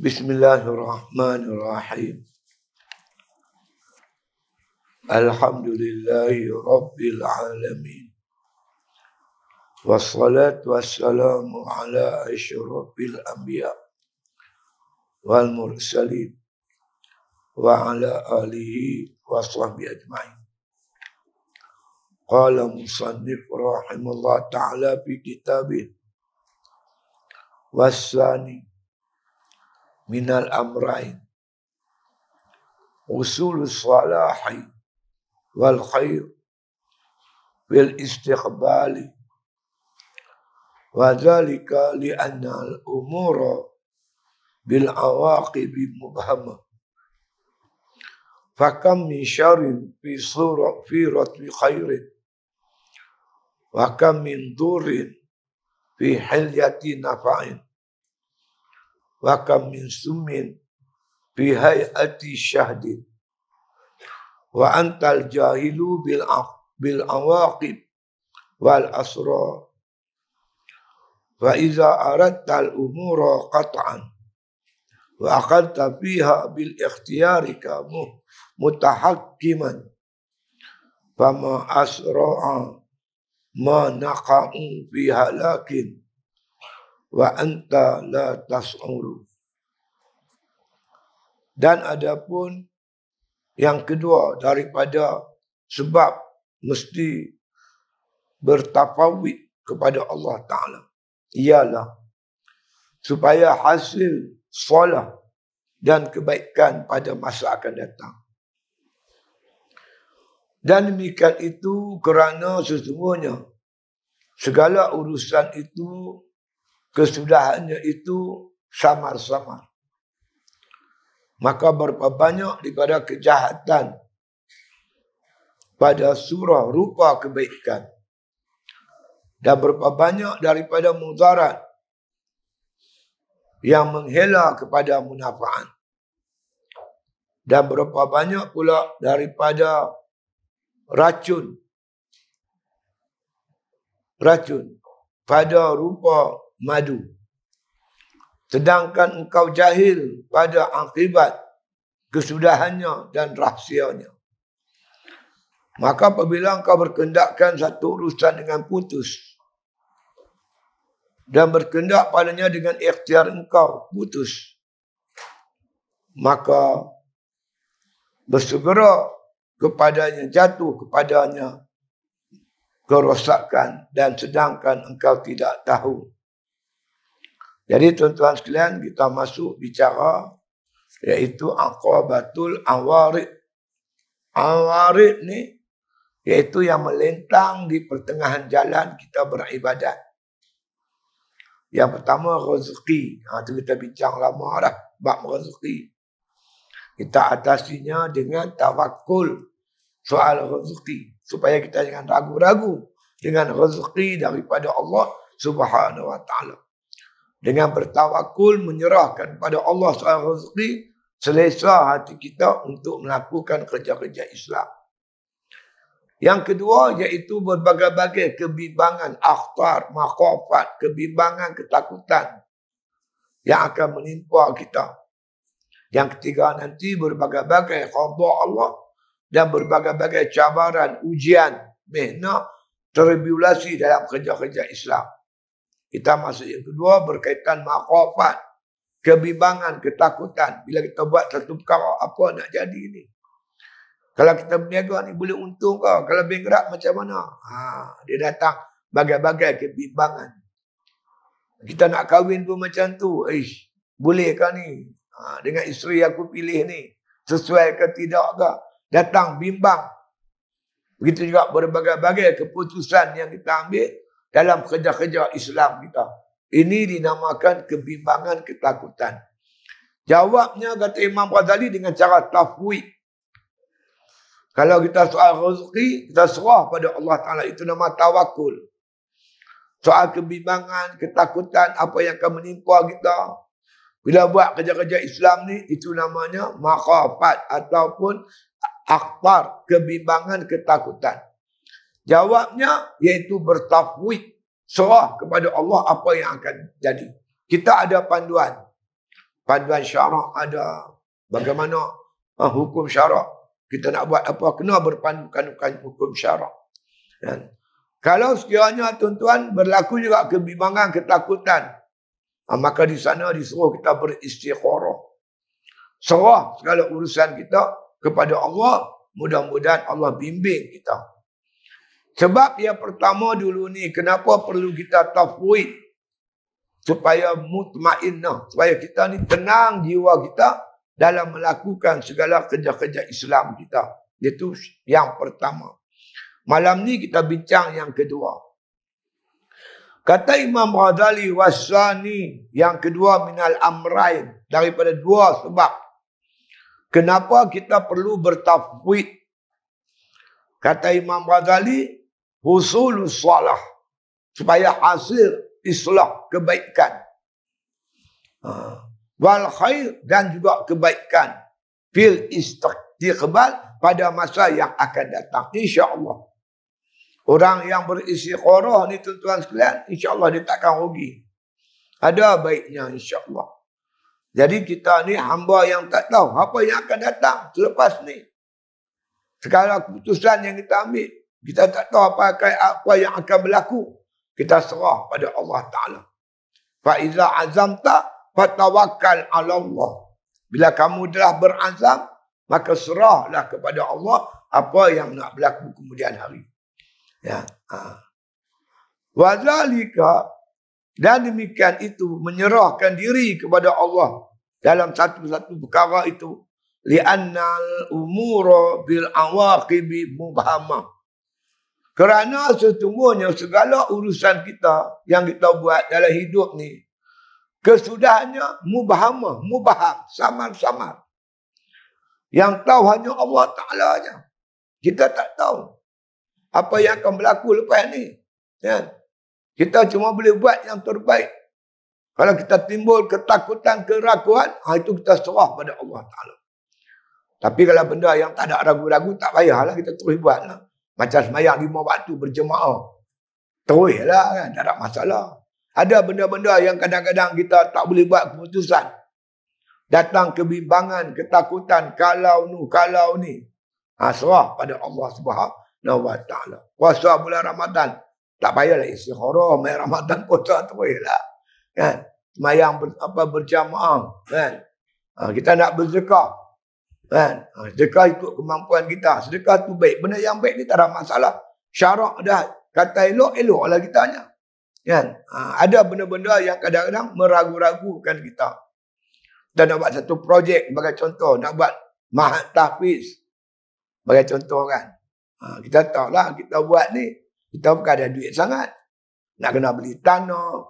Bismillahirrahmanirrahim. Alhamdulillahi Rabbil alamin. Wassalatu wassalamu ala asyrafil anbiya wal mursalin wa ala alihi wa sahbihi ajma'in. Qala musannif rahimahullah ta'ala fi kitabih wassani minal amrain usulus salahi wal khair bil istiqbali wa dhalika li anna al umura bil awaqibi mubhama fakam min syarrin fi ratbi khairin wa kam min durin fi hilyati nafa'in wa kam min summin fi hayati syahdin wa antal jahilu bil awaqib wal asra wa iza aradta al umura qat'an wa aqadta fiha bil ikhtiyarika mutahakkiman fama asra'a ma naqa'u fi halakin wa anta la tas'uru. Dan adapun yang kedua daripada sebab mesti bertafawid kepada Allah Ta'ala ialah supaya hasil salah dan kebaikan pada masa akan datang. Dan demikian itu kerana sesungguhnya segala urusan itu kesudahannya itu samar-samar. Maka berapa banyak daripada kejahatan pada surah rupa kebaikan. Dan berapa banyak daripada mudarat yang menghela kepada manfaat. Dan berapa banyak pula daripada racun pada rupa madu. Sedangkan engkau jahil pada akibat kesudahannya dan rahsianya. Maka apabila engkau berkendakkan satu urusan dengan putus dan berkendak padanya dengan ikhtiar engkau putus, maka bersegera kepadanya, jatuh kepadanya kerosakan dan sedangkan engkau tidak tahu. Jadi tuan-tuan sekalian, kita masuk bicara iaitu aqabatul awarid. Awarid ni iaitu yang melintang di pertengahan jalan kita beribadat. Yang pertama rezeki. Itu kita bincang lama dah bab rezeki. Kita atasinya dengan tawakul soal rezeki supaya kita jangan ragu-ragu dengan rezeki daripada Allah Subhanahu wa taala. Dengan bertawakul menyerahkan pada Allah soal rezeki, selesa hati kita untuk melakukan kerja-kerja Islam. Yang kedua iaitu berbagai-bagai kebimbangan, akhtar, makhafat, kebimbangan, ketakutan yang akan menimpa kita. Yang ketiga nanti berbagai-bagai qada Allah dan berbagai-bagai cabaran, ujian, mihna, tribulasi dalam kerja-kerja Islam. Kita masuk yang kedua berkaitan makhafat, kebimbangan, ketakutan. Bila kita buat satu perkara, apa nak jadi ni? Kalau kita berniaga ni boleh untung ke? Kalau bankrupt macam mana? Dia datang bagai-bagai kebimbangan. Kita nak kahwin pun macam tu. Boleh ke ni? Dengan isteri aku pilih ni. Sesuai ke tidak ke? Datang bimbang. Begitu juga berbagai-bagai keputusan yang kita ambil dalam kerja-kerja Islam kita. Ini dinamakan kebimbangan, ketakutan. Jawabnya kata Imam Ghazali dengan cara tafwid. Kalau kita soal rezeki, kita serah pada Allah Ta'ala. Itu nama tawakul. Soal kebimbangan, ketakutan, apa yang akan menimpa kita. Bila buat kerja-kerja Islam ni, itu namanya makhafat ataupun akhtar, kebimbangan, ketakutan. Jawabnya iaitu bertafwid, serah kepada Allah apa yang akan jadi. Kita ada panduan. panduan syarak ada. Bagaimana hukum syarak. Kita nak buat apa, kena berpandukan hukum syarak. Dan kalau sekiranya tuan-tuan berlaku juga kebimbangan, ketakutan, maka di sana disuruh kita beristikharah. Serah segala urusan kita kepada Allah. Mudah-mudahan Allah bimbing kita. Sebab yang pertama dulu ni, kenapa perlu kita tafwid? Supaya mutmainnah. Supaya kita ni tenang jiwa kita dalam melakukan segala kerja-kerja Islam kita. Itu yang pertama. Malam ni kita bincang yang kedua. Kata Imam Ghazali, wasani, yang kedua minal amrain, daripada dua sebab. Kenapa kita perlu bertafwid? Kata Imam Ghazali, husulus salah, supaya hasil islah, kebaikan. Wal khair, dan juga kebaikan. Fil istiqbal, pada masa yang akan datang. InsyaAllah. Orang yang beristikharah ni tuan-tuan sekalian, insyaAllah dia takkan rugi. Ada baiknya insyaAllah. Jadi kita ni hamba yang tak tahu apa yang akan datang selepas ni. Sekarang keputusan yang kita ambil, kita tak tahu apa yang akan berlaku. Kita serah pada Allah Ta'ala. Fa'iza azamta fatawakkal ala Allah. Bila kamu telah berazam, maka serahlah kepada Allah apa yang nak berlaku kemudian hari. Ya. Wazalika, dan demikian itu menyerahkan diri kepada Allah dalam satu-satu perkara itu, li'annal umura bil awaqibi mubhamah. Kerana sesungguhnya segala urusan kita yang kita buat dalam hidup ni, kesudahannya mubhamah, mubham, samar-samar. Yang tahu hanya Allah Ta'ala saja. Kita tak tahu apa yang akan berlaku lepas ni. Ya. Kita cuma boleh buat yang terbaik. Kalau kita timbul ketakutan, keraguan, itu kita serah pada Allah Ta'ala. Tapi kalau benda yang tak ada ragu-ragu, tak payahlah kita terus buatlah. Macam semayang 5 waktu berjemaah. Teruslah kan, tak ada masalah. Ada benda-benda yang kadang-kadang kita tak boleh buat keputusan. Datang kebimbangan, ketakutan, kalau ni. Serah pada Allah Subhanahu wa Ta'ala. Puasa bulan Ramadan, tak payahlah istikharah, main Ramadan puasa teruslah. Kan? Semayang berjamaah. Kan? Kita nak berzekah. Kan? Sedekah ikut kemampuan kita. Sedekah tu baik. Benda yang baik ni tak ada masalah. Syarak dah kata elok-elok lah kitanya. Kan? Ada benda-benda yang kadang-kadang meragu-ragukan kita. Kita nak buat satu projek sebagai contoh. Nak buat mahat tahfiz sebagai contoh kan. Kita tahulah kita buat ni, kita bukan ada duit sangat. Nak kena beli tanah,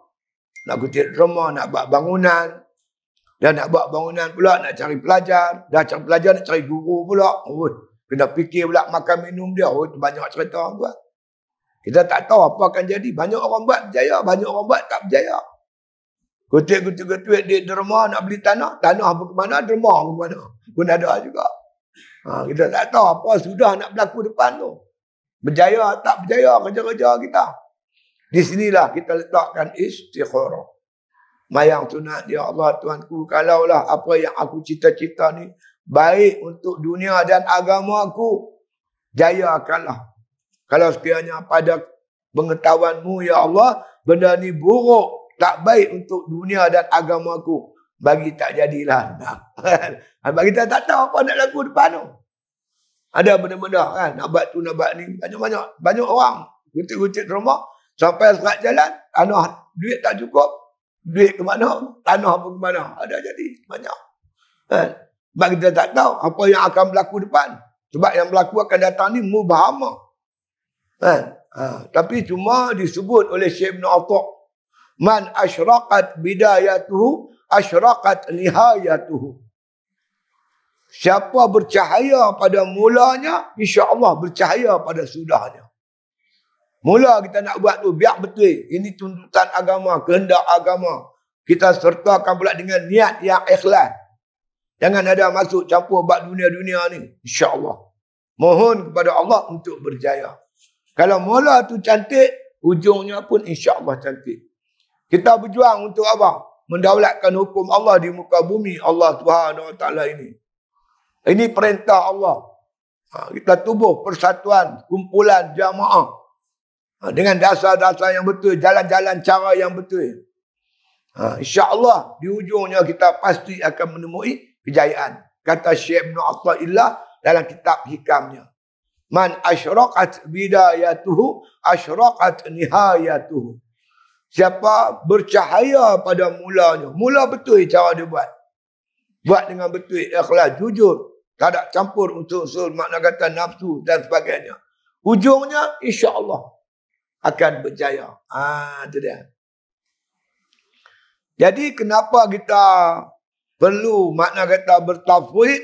nak kutip rumah, nak buat bangunan. Dan nak buat bangunan pula, nak cari pelajar. Dah cari pelajar, nak cari guru pula. Kena fikir pula makan minum dia. Itu banyak cerita orang buat. Kita tak tahu apa akan jadi. Banyak orang buat berjaya, banyak orang buat tak berjaya. Kutip di derma nak beli tanah. Tanah apa ke mana, derma apa ke mana. Pun ada juga. Kita tak tahu apa sudah nak berlaku depan tu. Berjaya tak berjaya kerja-kerja kita. Di sinilah kita letakkan istikharah. Mayang sunat, ya Allah Tuanku, kalaulah apa yang aku cita-cita ni baik untuk dunia dan agama aku, jayakanlah. Kalau sekiranya pada pengetahuanmu, ya Allah, benda ni buruk, tak baik untuk dunia dan agama aku, bagi tak jadilah. Bagi kita tak tahu apa nak laku depan tu. Ada benda-benda kan, nak buat tu, nak buat ni, banyak orang gutik-gutik rumah, sampai serat jalan, tanah duit tak cukup. Duit ke mana, tanah pun ke mana. Ada jadi banyak. Kan? Sebab kita tak tahu apa yang akan berlaku depan. Sebab yang berlaku akan datang ni mubhamah. Kan? Tapi cuma disebut oleh Syekh Ibn Atta'. Man asyraqat bidayatuhu, asyraqat nihayatuhu. Siapa bercahaya pada mulanya, insya-Allah bercahaya pada sudahnya. Mula kita nak buat tu, biar betul. Ini tuntutan agama, kehendak agama. Kita sertakan pula dengan niat yang ikhlas. Jangan ada masuk campur bab dunia-dunia ni. InsyaAllah. Mohon kepada Allah untuk berjaya. Kalau mula tu cantik, ujungnya pun insyaAllah cantik. Kita berjuang untuk apa? mendaulatkan hukum Allah di muka bumi Allah Subhanahu Wa Taala ini. Ini perintah Allah. Kita tubuh persatuan, kumpulan, jamaah. Dengan dasar-dasar yang betul, jalan-jalan cara yang betul. InsyaAllah di ujungnya kita pasti akan menemui kejayaan. Kata Syekh Ibn Athaillah dalam kitab hikamnya. Man asyraqat bidayatuhu asyraqat nihayatuhu. Siapa bercahaya pada mulanya. Mula betul cara dia buat. Buat dengan betul, ikhlas, jujur. Tak ada campur unsur-unsur makna kata nafsu dan sebagainya. Ujungnya insya-Allah akan berjaya. Itu dia. Jadi kenapa kita perlu makna kata bertafwid?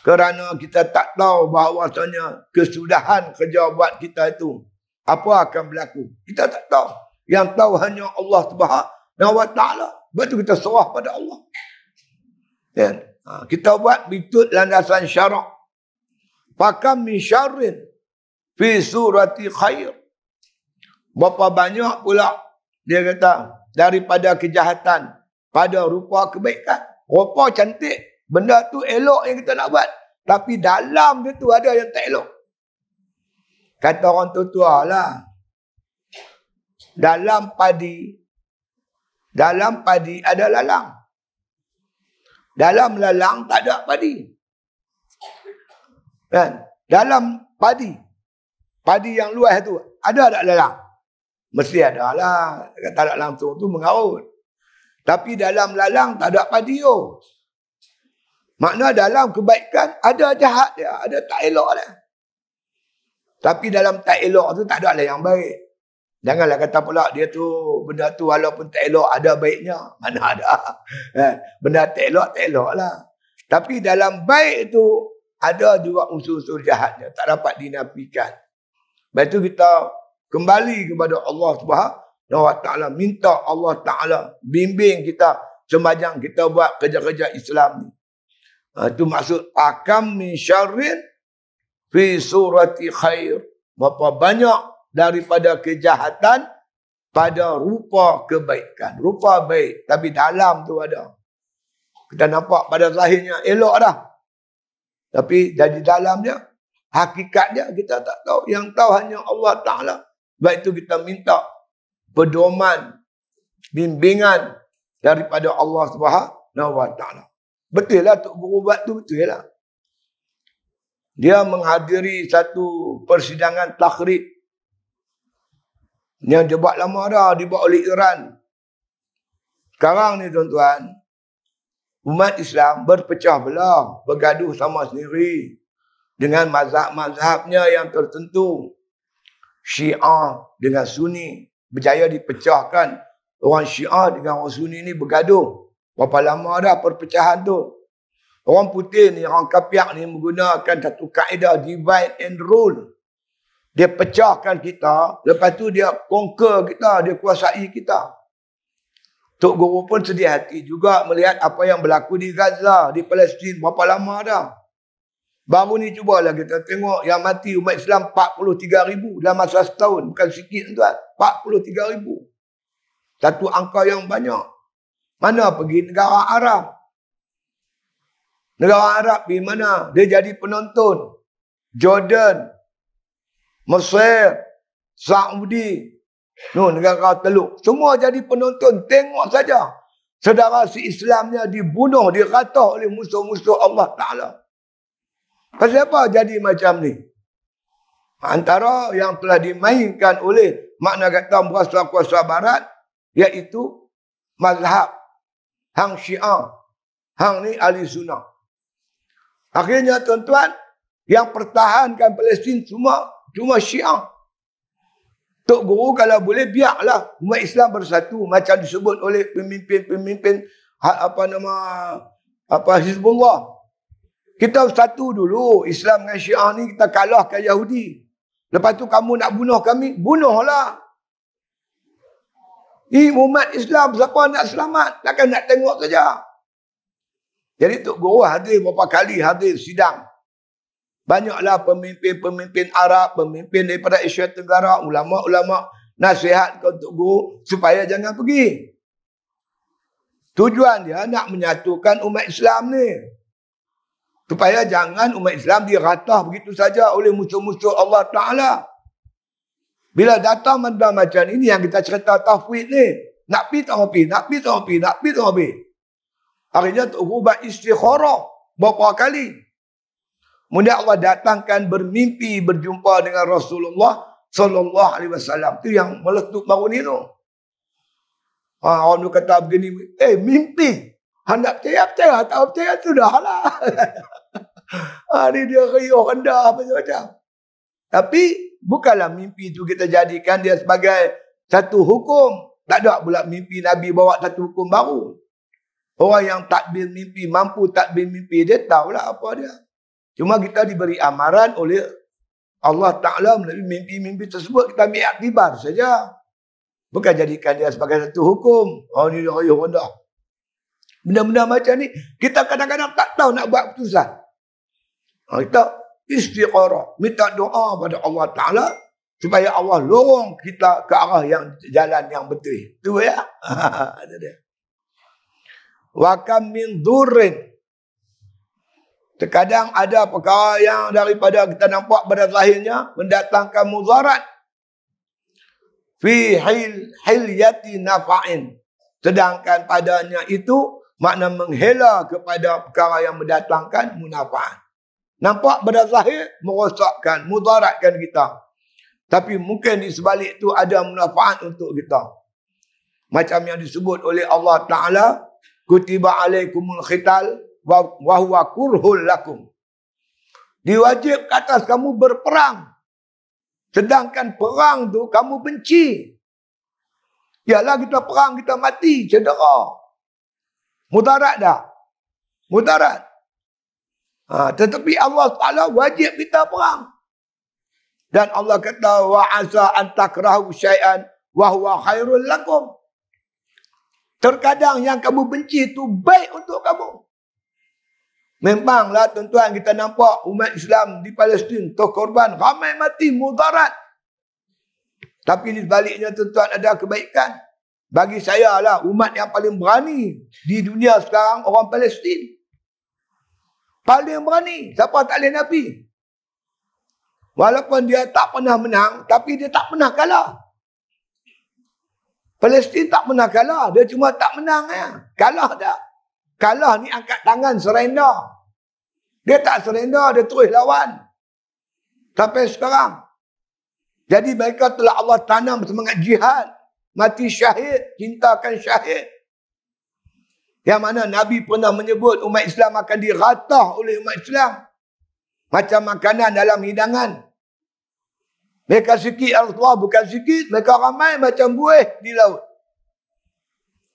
Kerana kita tak tahu bahawasanya kesudahan kerja buat kita itu apa akan berlaku. Kita tak tahu. Yang tahu hanya Allah Subhanahu Wa Taala. Sebab itu kita serah pada Allah. Dan kita buat bitut landasan syarak. Fakam min syarrin fi surati khair. Berapa banyak pula dia kata daripada kejahatan pada rupa kebaikan. Rupa cantik. Benda tu elok yang kita nak buat. Tapi dalam dia tu ada yang tak elok. Kata orang tua lah. Dalam padi ada lalang. Dalam lalang tak ada padi. Kan? Dalam padi yang luas tu ada tak lalang? Mesti ada lah. Tak ada langsung tu mengaut. Tapi dalam lalang tak ada padi tu. Makna dalam kebaikan ada jahat dia, ada tak elok dia. Tapi dalam tak elok tu tak ada lah yang baik. Janganlah kata pula dia tu, benda tu walaupun tak elok ada baiknya. Mana ada. Benda tak elok lah. Tapi dalam baik tu ada juga unsur-unsur jahatnya. Tak dapat dinafikan. Lepas tu kita kembali kepada Allah Subhanahu Wa Taala. Minta Allah Ta'ala bimbing kita sembahyang kita buat kerja-kerja Islam ni. Itu maksud akam min syarrin fi surati khair. Berapa banyak daripada kejahatan pada rupa kebaikan. Rupa baik. Tapi dalam tu ada. Kita nampak pada zahirnya elok dah. Tapi dari dalamnya, hakikatnya kita tak tahu. Yang tahu hanya Allah Ta'ala. Sebab itu kita minta pedoman, bimbingan daripada Allah Subhanahu Wa Ta'ala. Betul lah Tok Guru buat tu, betul lah. Dia menghadiri satu persidangan takhrib. Yang dia buat lama dah, dibuat oleh Iran. Sekarang ni tuan-tuan, umat Islam berpecah belah, bergaduh sama sendiri. Dengan mazhab-mazhabnya yang tertentu. Syiah dengan Sunni. Berjaya dipecahkan. Orang Syiah dengan orang Sunni ni bergaduh. Berapa lama dah perpecahan tu. Orang putih ni, orang kapiak ni menggunakan satu kaedah divide and rule. Dia pecahkan kita, lepas tu dia conquer kita, dia kuasai kita. Tok Guru pun sedih hati juga melihat apa yang berlaku di Gaza, di Palestin, berapa lama dah. Baru ni cubalah kita tengok yang mati umat Islam 43,000 dalam masa setahun. Bukan sikit tuan, 43,000. Satu angka yang banyak. Mana pergi negara Arab? Negara Arab pergi mana? Dia jadi penonton. Jordan, Mesir, Saudi, negara Teluk. Semua jadi penonton. Tengok saja. Saudara si Islamnya dibunuh, dirata oleh musuh-musuh Allah Ta'ala. Pasal apa jadi macam ni? Antara yang telah dimainkan oleh makna kata kuasa-kuasa barat, iaitu mazhab hang Syiah, hang ni ahli sunnah. Akhirnya tuan-tuan, yang pertahankan Palestin cuma Syiah. Tok Guru kalau boleh biarlah umat Islam bersatu macam disebut oleh pemimpin-pemimpin Hizbullah. Kita satu dulu, Islam dengan Syiah ni kita kalahkan Yahudi. Lepas tu kamu nak bunuh kami, bunuhlah. Umat Islam, siapa nak selamat? Takkan nak tengok saja. Jadi Tok Guru hadir berapa kali hadir sidang. Banyaklah pemimpin-pemimpin Arab, pemimpin daripada Asia Tenggara, ulama-ulama nasihat ke Tok Guru supaya jangan pergi. Tujuan dia nak menyatukan umat Islam ni. Supaya jangan umat Islam diratah begitu saja oleh musuh-musuh Allah Ta'ala. Bila datang benda macam ini yang kita cerita tauhid ni. Nak pergi tak pergi, nak pergi tak pergi, nak pergi tak pergi. Akhirnya Tok Guru buat istikharah beberapa kali. Kemudian Allah datangkan bermimpi berjumpa dengan Rasulullah Sallallahu Alaihi Wasallam. Itu yang meletup baru ni tu. Orang tu kata begini, mimpi. Hendak percaya, tak percaya sudahlah. Ni dia riuh rendah macam-macam. Tapi bukanlah mimpi itu kita jadikan dia sebagai satu hukum. Tak ada pula mimpi Nabi bawa satu hukum baru. Orang yang takbir mimpi, mampu takbir mimpi, dia tahulah apa dia. Cuma kita diberi amaran oleh Allah Ta'ala melalui mimpi-mimpi tersebut. Kita ambil aktibar saja. Bukan jadikan dia sebagai satu hukum. Ni dia riuh rendah. Benda-benda macam ni, kita kadang-kadang tak tahu nak buat keputusan. Kita istikharah, minta doa pada Allah Ta'ala supaya Allah lorong kita ke arah yang jalan yang betul. Itu ya. Ada dia. Wa kam min durrin. Terkadang ada perkara yang daripada kita nampak pada zahirnya mendatangkan mudarat. Fi hilyati nafa'in. Sedangkan padanya itu makna menghela kepada perkara yang mendatangkan munafa'at. Nampak pada zahir merosakkan, mudaratkan kita. Tapi mungkin di sebalik itu ada manfaat untuk kita. Macam yang disebut oleh Allah Ta'ala, kutiba alaikumul khital wa huwa kurhul lakum. Diwajib ke atas kamu berperang. Sedangkan perang tu kamu benci. Yalah kita perang, kita mati, cedera. Mudarat dah. Mudarat. Tetapi Allah Ta'ala wajib kita perang. Dan Allah kata, wa asa an takrahu syai'an wa huwa khairul lakum. Terkadang yang kamu benci itu baik untuk kamu. Memanglah tuan-tuan kita nampak umat Islam di Palestin terkorban, ramai mati, mudarat. Tapi di sebaliknya tuan-tuan ada kebaikan. Bagi saya lah umat yang paling berani di dunia sekarang orang Palestin. Paling berani. Siapa tak boleh Nabi? Walaupun dia tak pernah menang, tapi dia tak pernah kalah. Palestin tak pernah kalah. Dia cuma tak menang. Kalah tak. Kalah ni angkat tangan, surrender. Dia tak surrender, dia terus lawan. Sampai sekarang. Jadi mereka telah Allah tanam semangat jihad. Mati syahid, cintakan syahid. Yang mana Nabi pernah menyebut umat Islam akan diratah oleh umat Islam. Macam makanan dalam hidangan. Mereka sikit Rasulullah, bukan sikit. Mereka ramai macam buih di laut.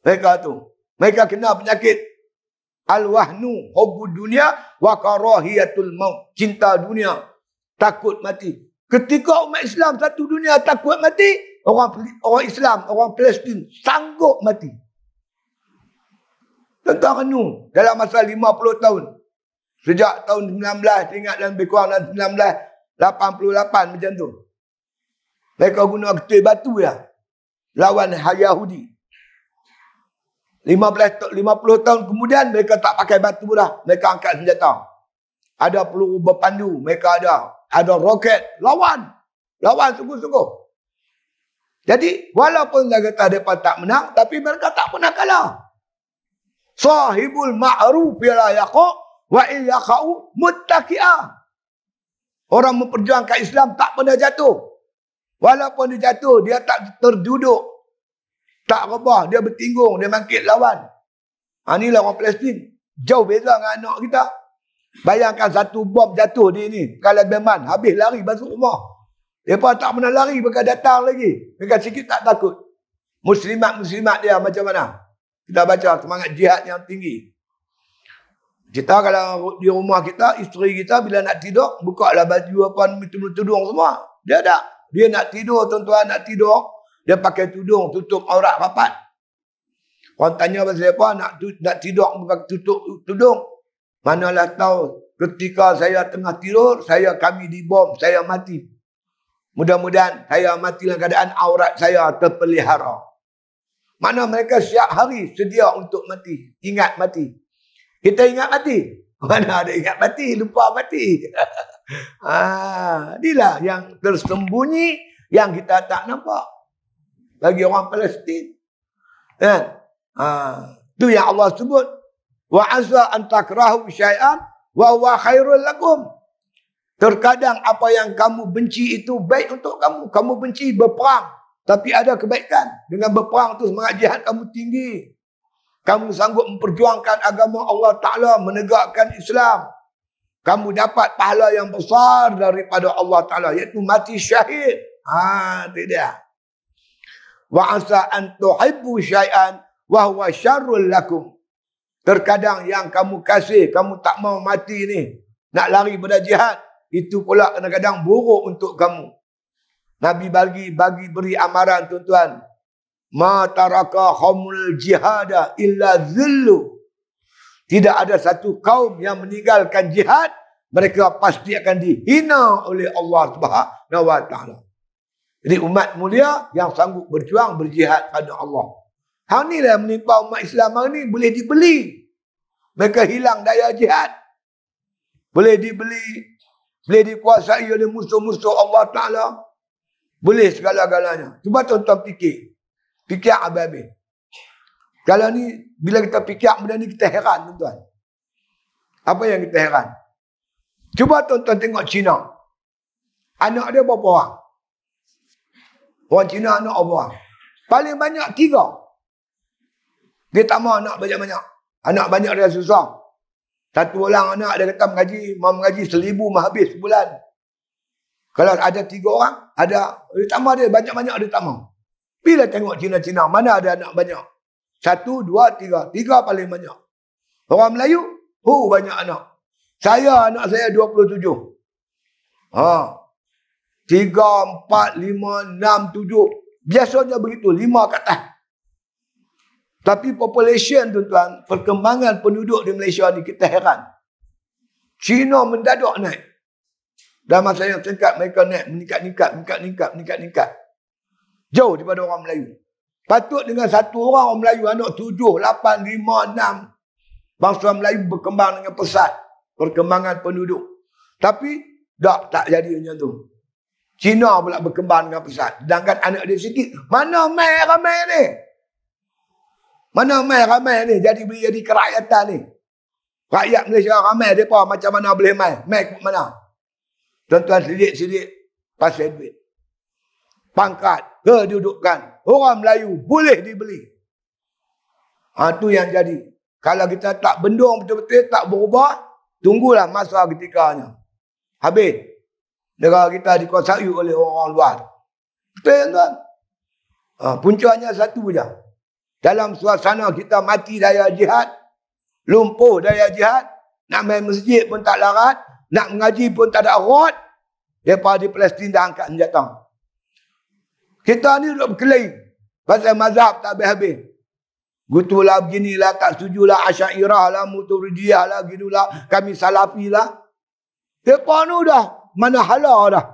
Mereka tu. Mereka kena penyakit al-wahnu, hubbud dunia, wa karahiyatul maut. Cinta dunia, takut mati. Ketika umat Islam satu dunia takut mati, orang Islam, orang Palestin sanggup mati. Tentang renung dalam masa 50 tahun. Sejak tahun 19, ingat dan lebih kurang dalam 1988 macam tu. Mereka guna ketul batu ya. Lawan Yahudi. 50 tahun kemudian mereka tak pakai batu dah. Mereka angkat senjata. Ada peluru berpandu. Mereka ada. Ada roket. Lawan. Lawan sungguh-sungguh. Jadi walaupun mereka kata mereka tak menang. Tapi mereka tak pernah kalah. Sahibul ma'ruf la yaqa wa iyyaqau muttaqi'ah. Orang memperjuangkan Islam tak pernah jatuh. Walaupun dia jatuh, dia tak terduduk. Tak rebah, dia bertinggung, dia bangkit lawan. Inilah orang Palestin. Jauh beza dengan anak kita. Bayangkan satu bom jatuh di ini. Kalau Beman, habis lari masuk rumah. Mereka tak pernah lari, mereka datang lagi. Mereka sikit tak takut. Muslimat dia macam mana? Kita baca semangat jihad yang tinggi. Kita kalau di rumah kita, isteri kita bila nak tidur, buka lah baju apa, tudung semua. Dia tak. Dia nak tidur, tuan-tuan nak tidur, dia pakai tudung, tutup aurat rapat. Orang tanya pasal apa, nak tidur pakai tutup tudung. Manalah tahu, ketika saya tengah tidur, kami dibom, saya mati. Mudah-mudahan saya mati dalam keadaan aurat saya terpelihara. Mana mereka siap hari sedia untuk mati. Ingat mati. Kita ingat mati. Mana ada ingat mati, lupa mati. Inilah yang tersembunyi yang kita tak nampak. Bagi orang Palestin. Kan? Itu yang Allah sebut. Wa asa an takrahu syai'an wa huwa khairul lakum. Terkadang apa yang kamu benci itu baik untuk kamu. Kamu benci berperang. Tapi ada kebaikan. Dengan berperang tu semangat jihad kamu tinggi. Kamu sanggup memperjuangkan agama Allah Ta'ala. Menegakkan Islam. Kamu dapat pahala yang besar daripada Allah Ta'ala. Iaitu mati syahid. Itu dia. Wa asa an tuhibbu syai'an wa huwa syarrul lakum. Terkadang yang kamu kasih, kamu tak mau mati ni. Nak lari pada jihad. Itu pula kadang-kadang buruk untuk kamu. Nabi beri amaran tuan-tuan. Ma taraka khamul jihada illa zillu. Tidak ada satu kaum yang meninggalkan jihad. Mereka pasti akan dihina oleh Allah Subhanahu wa Ta'ala. Jadi umat mulia yang sanggup berjuang, berjihad pada Allah. Hal ni lah yang menimpa umat Islam hari ni. Boleh dibeli. Mereka hilang daya jihad. Boleh dibeli. Boleh dikuasai oleh musuh-musuh Allah Ta'ala. Boleh segala-galanya. Cuba tuan-tuan fikir. Fikir habis-habis. Kalau ni, bila kita fikir benda ni, kita heran tuan-tuan. Apa yang kita heran? Cuba tuan-tuan tengok Cina. Anak dia berapa orang? Orang Cina anak berapa orang? Paling banyak 3. Dia tak mahu anak banyak-banyak. Anak banyak dia susah. Satu orang anak dia kata mau mengaji 1,000 habis sebulan. Kalau ada 3 orang, dia tak mahu dia. Banyak-banyak dia tak mahu. Bila tengok Cina-Cina, mana ada anak banyak? 1, 2, 3. 3 paling banyak. Orang Melayu, banyak anak. Anak saya 27. 3, 4, 5, 6, 7. Biasanya begitu, 5 kat atas. Tapi population tuan-tuan, perkembangan penduduk di Malaysia ni kita heran. Cina mendadak naik. Dalam masa yang singkat mereka naik, meningkat. Jauh daripada orang Melayu. Patut dengan satu orang Melayu, anak 7, 8, 5, 6. Bangsa Melayu berkembang dengan pesat. Perkembangan penduduk. Tapi, tak jadi macam tu. Cina pula berkembang dengan pesat. Sedangkan anak dia sikit. Mana mai ramai ni? Mana mai ramai ni? Jadi kerakyatan ni. Rakyat Malaysia ramai. Mereka macam mana boleh mai? Mai ke mana? Tuan-tuan sidik-sidik. Pasal duit. Pangkat. Kedudukan. Orang Melayu boleh dibeli. Itu yang jadi. Kalau kita tak bendung betul-betul, tak berubah, tunggulah masa ketikanya. Habis. Negara kita dikuasai oleh orang luar. Betul tuan? Puncanya satu saja. Dalam suasana kita mati daya jihad, lumpuh daya jihad, nak main masjid pun tak larat, nak mengaji pun tak ada rot, mereka di Palestin dah angkat senjata. Kita ni duduk berkelahi. Pasal mazhab tak habis-habis. Gutulah beginilah, tak setujulah, Asy'ariyah lah, Maturidiyah lah, ginilah, kami Salafi lah. Mereka ni dah, mana hala dah.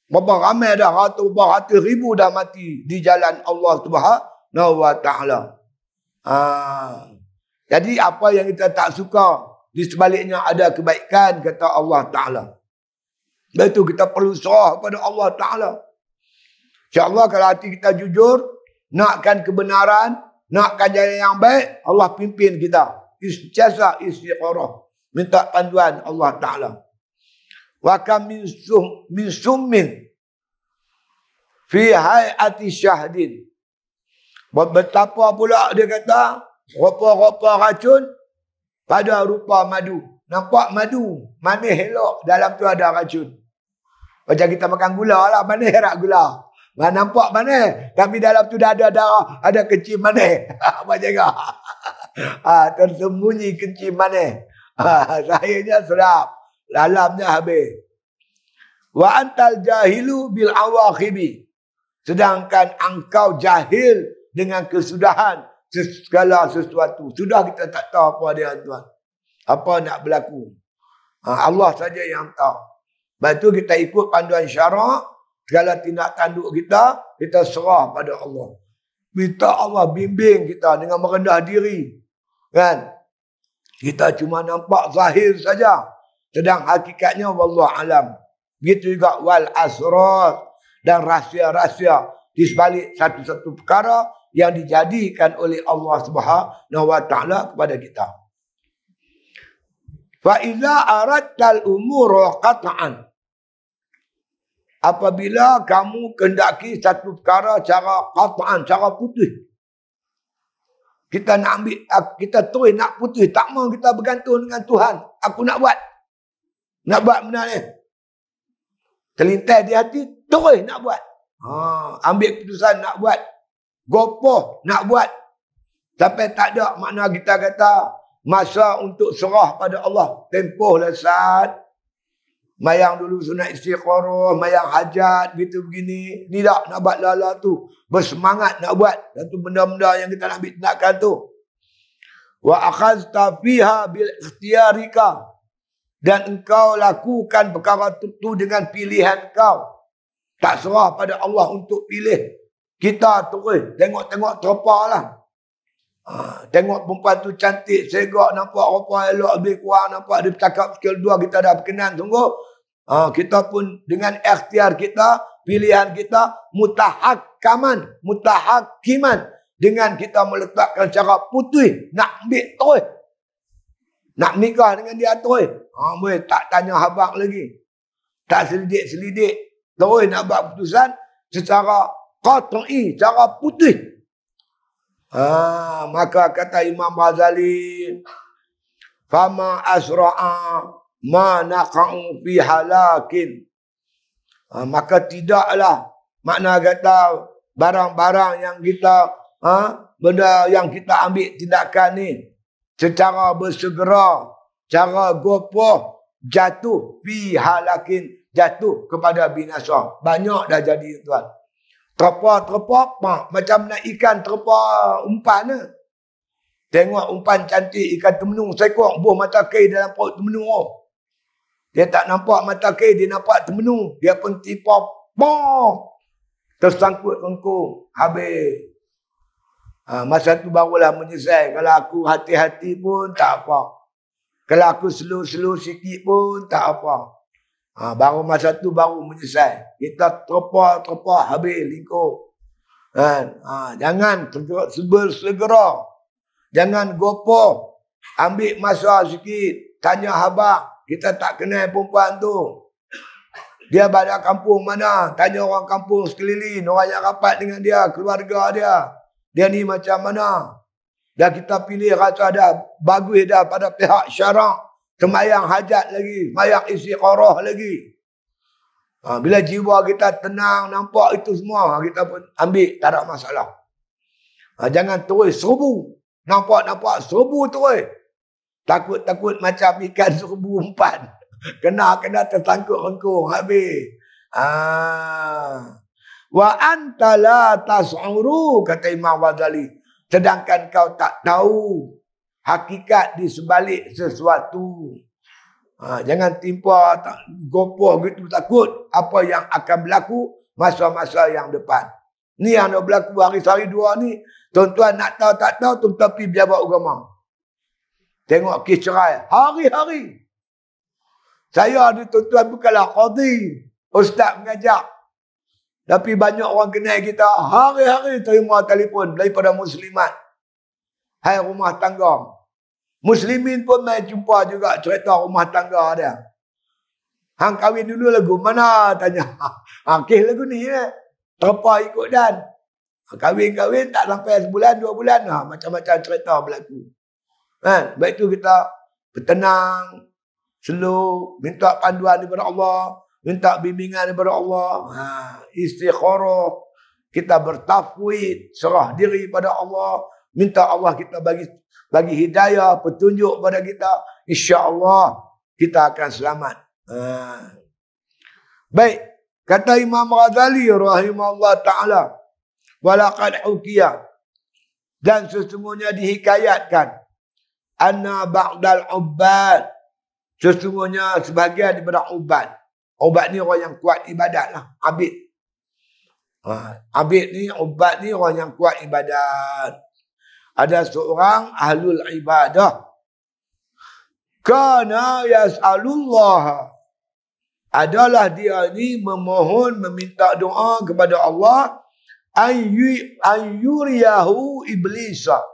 Berapa ramai dah, ratus ribu dah mati di jalan Allah Subhanahu wa Ta'ala. Jadi apa yang kita tak suka, di sebaliknya ada kebaikan, kata Allah Ta'ala. Itu kita perlu serah kepada Allah Ta'ala. InsyaAllah kalau hati kita jujur, nakkan kebenaran, nakkan jalan yang baik, Allah pimpin kita. Istiasa istiqarah. Minta panduan Allah Ta'ala. Wa kam min summin fi hayati syahdin. Betapa pula dia kata, rupa-rupa racun pada rupa madu. Nampak madu, manis elok, dalam tu ada racun. Macam kita makan gula lah, manis rak gula. Nampak manis, tapi dalam tu dah ada darah, ada kencing manis. Apa jaga? Tersembunyi kencing manis. Sayanya sedap, dalamnya habis. Wa antal jahilu bil awaqibi. Sedangkan engkau jahil dengan kesudahan segala sesuatu. Sudah kita tak tahu apa dia tuan. Apa nak berlaku. Allah saja yang tahu. Lepas tu kita ikut panduan syarak. Segala tindak tanduk kita serah pada Allah. Minta Allah bimbing kita dengan merendah diri. Kan? Kita cuma nampak zahir saja. Sedang hakikatnya wallahu alam. Begitu juga wal asrar dan rahsia-rahsia di sebalik satu-satu perkara yang dijadikan oleh Allah Subhanahu wa taala kepada kita. Fa iza aradtal umura qat'an. Apabila kamu kendaki satu perkara cara qat'an, cara putih. Kita nak ambil, kita terus nak putih, tak mau kita bergantung dengan Tuhan. Aku nak buat. Nak buat benda ni. Terlintas di hati, terus nak buat. Ambil keputusan nak buat. Gopoh nak buat. Sampai tak ada makna kita kata masa untuk serah pada Allah. Tempoh lah saat. Mayang dulu sunat istiqarah, mayang hajat, gitu begini. Ni tak nak buat lala tu. Bersemangat nak buat. Satu benda-benda yang kita nak ambil tindakan tu. Wa akhazta fiha bil ikhtiyarika. Dan engkau lakukan perkara itu dengan pilihan kau. Tak serah pada Allah untuk pilih. Kita terus tengok-tengok terpa lah. Tengok perempuan tu cantik, segak, nampak rupa elok, lebih kurang, nampak dia bercakap skill dua, kita dah berkenan sungguh. Kita pun dengan ikhtiar kita, pilihan kita, mutahakiman. Dengan kita meletakkan cara putih, nak ambil terus. Nak nikah dengan dia terus. Boleh tak tanya habang lagi. Tak selidik-selidik. Terus nak buat keputusan secara qat'i, cara putih. Maka kata Imam Ghazali, fama asra'a ma naqa'u fi halakin. Maka tidaklah, makna kata barang-barang yang kita benda yang kita ambil tindakan ni secara bersegera, cara gopoh, jatuh fi halakin, jatuh kepada binasa. Banyak dah jadi tuan. Terpa, macam nak ikan terpa umpan. Tengok umpan cantik, ikan temenung sekok, buah mata kai dalam perut temenung. Dia tak nampak mata kai, dia nampak temenung. Dia pun tipa, tersangkut kengkung, habis. Masa tu barulah menyesal. Kalau aku hati-hati pun tak apa. Kalau aku slow-slow sikit pun tak apa. Baru masa tu baru menyesal. Kita terpa habis lingkup. Jangan segera. Jangan gopoh. Ambil masa sikit. Tanya habaq. Kita tak kenal perempuan tu. Dia balik kampung mana? Tanya orang kampung sekeliling. Orang yang rapat dengan dia. Keluarga dia. Dia ni macam mana? Dah kita pilih rasa dah bagus dah pada pihak syarak. Semayang hajat lagi. Semayang istiqarah lagi. Bila jiwa kita tenang, nampak itu semua, kita pun ambil, tak ada masalah. Jangan terus serbu. Nampak serbu terus. Takut macam ikan serbu umpan. Kena tersangkut rengkung. Habis. Wa anta la tas'uru, kata Imam Ghazali. Sedangkan kau tak tahu hakikat di sebalik sesuatu. Jangan timpa, gopoh gitu, takut apa yang akan berlaku masa-masa yang depan. Ni yang nak berlaku hari-hari dua ni. Tuan-tuan nak tahu tak tahu, tuan-tuan pergi pejabat agama. Tengok kes cerai. Hari-hari. Saya ni tuan-tuan bukanlah qadhi. Ustaz mengajar. Tapi banyak orang kenal kita. Hari-hari terima telefon daripada muslimat. Hai rumah tangga. Muslimin pun main jumpa juga cerita rumah tangga dia. Hang kahwin dulu lagu mana? Tanya. Kes lagu ni terpa ikut dan. Kahwin-kahwin tak sampai sebulan, 2 bulan. Macam-macam cerita berlaku. Baik tu kita bertenang, slow, minta panduan daripada Allah, minta bimbingan daripada Allah. Istikharah, kita bertafwid, serah diri pada Allah, minta Allah kita bagi hidayah, petunjuk pada kita. InsyaAllah kita akan selamat. Baik, kata Imam Ghazali rahimahullah ta'ala, walaqad hukiyah, dan sesungguhnya dihikayatkan, anna ba'dal ubad, sesungguhnya sebahagian daripada ubad. Ubad ni orang yang kuat ibadat lah, abid. Abid ni, ubat ni orang yang kuat ibadat. Ada seorang ahlul ibadah. Kana yas'alullah. Adalah dia ni memohon, meminta doa kepada Allah. Ayyuriyahu iblisa.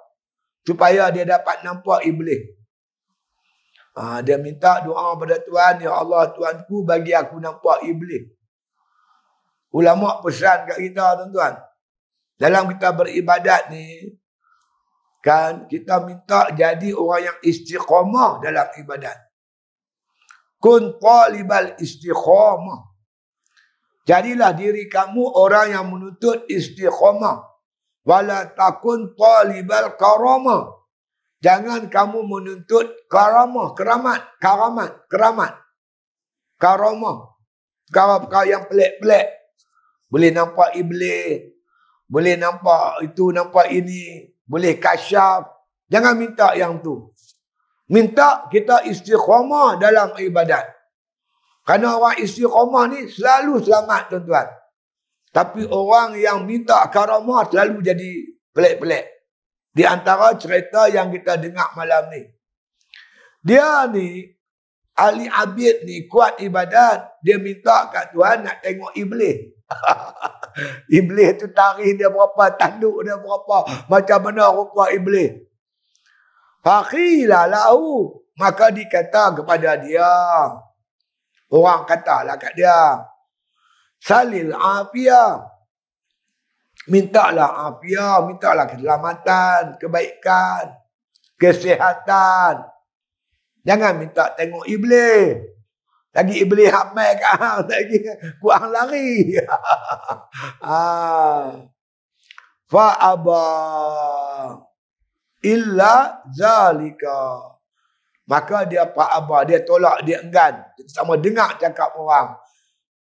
Supaya dia dapat nampak iblis. Dia minta doa pada Tuhan. Ya Allah, Tuanku bagi aku nampak iblis. Ulama pesan kat kita, tuan-tuan. Dalam kita beribadat ni, kan, kita minta jadi orang yang istiqamah dalam ibadat. Kun talibal istiqamah. Jadilah diri kamu orang yang menuntut istiqamah. Wala takun talibal karamah. Jangan kamu menuntut karamah, keramat. Perkara yang pelik-pelik. Boleh nampak iblis. Boleh nampak itu, nampak ini. Boleh kasyaf. Jangan minta yang tu. Minta kita istiqamah dalam ibadat. Kerana orang istiqamah ni selalu selamat, tuan-tuan. Tapi orang yang minta karamah selalu jadi pelik-pelik. Di antara cerita yang kita dengar malam ni. Dia ni, ahli abid ni, kuat ibadat. Dia minta kat Tuhan nak tengok iblis. Iblis tu tarik dia berapa, tanduk dia berapa, macam mana rupa iblis. Faqila lahu, maka dikata kepada dia. Orang katalah kat dia. Salil afiyah. Mintalah afiyah, mintalah keselamatan, kebaikan, kesihatan. Jangan minta tengok iblis. Lagi iblis hamai kat hang, lagi buang lari. Fa aba illa zalika. Maka dia fa aba, dia tolak, dia enggan. Sama dengar cakap orang.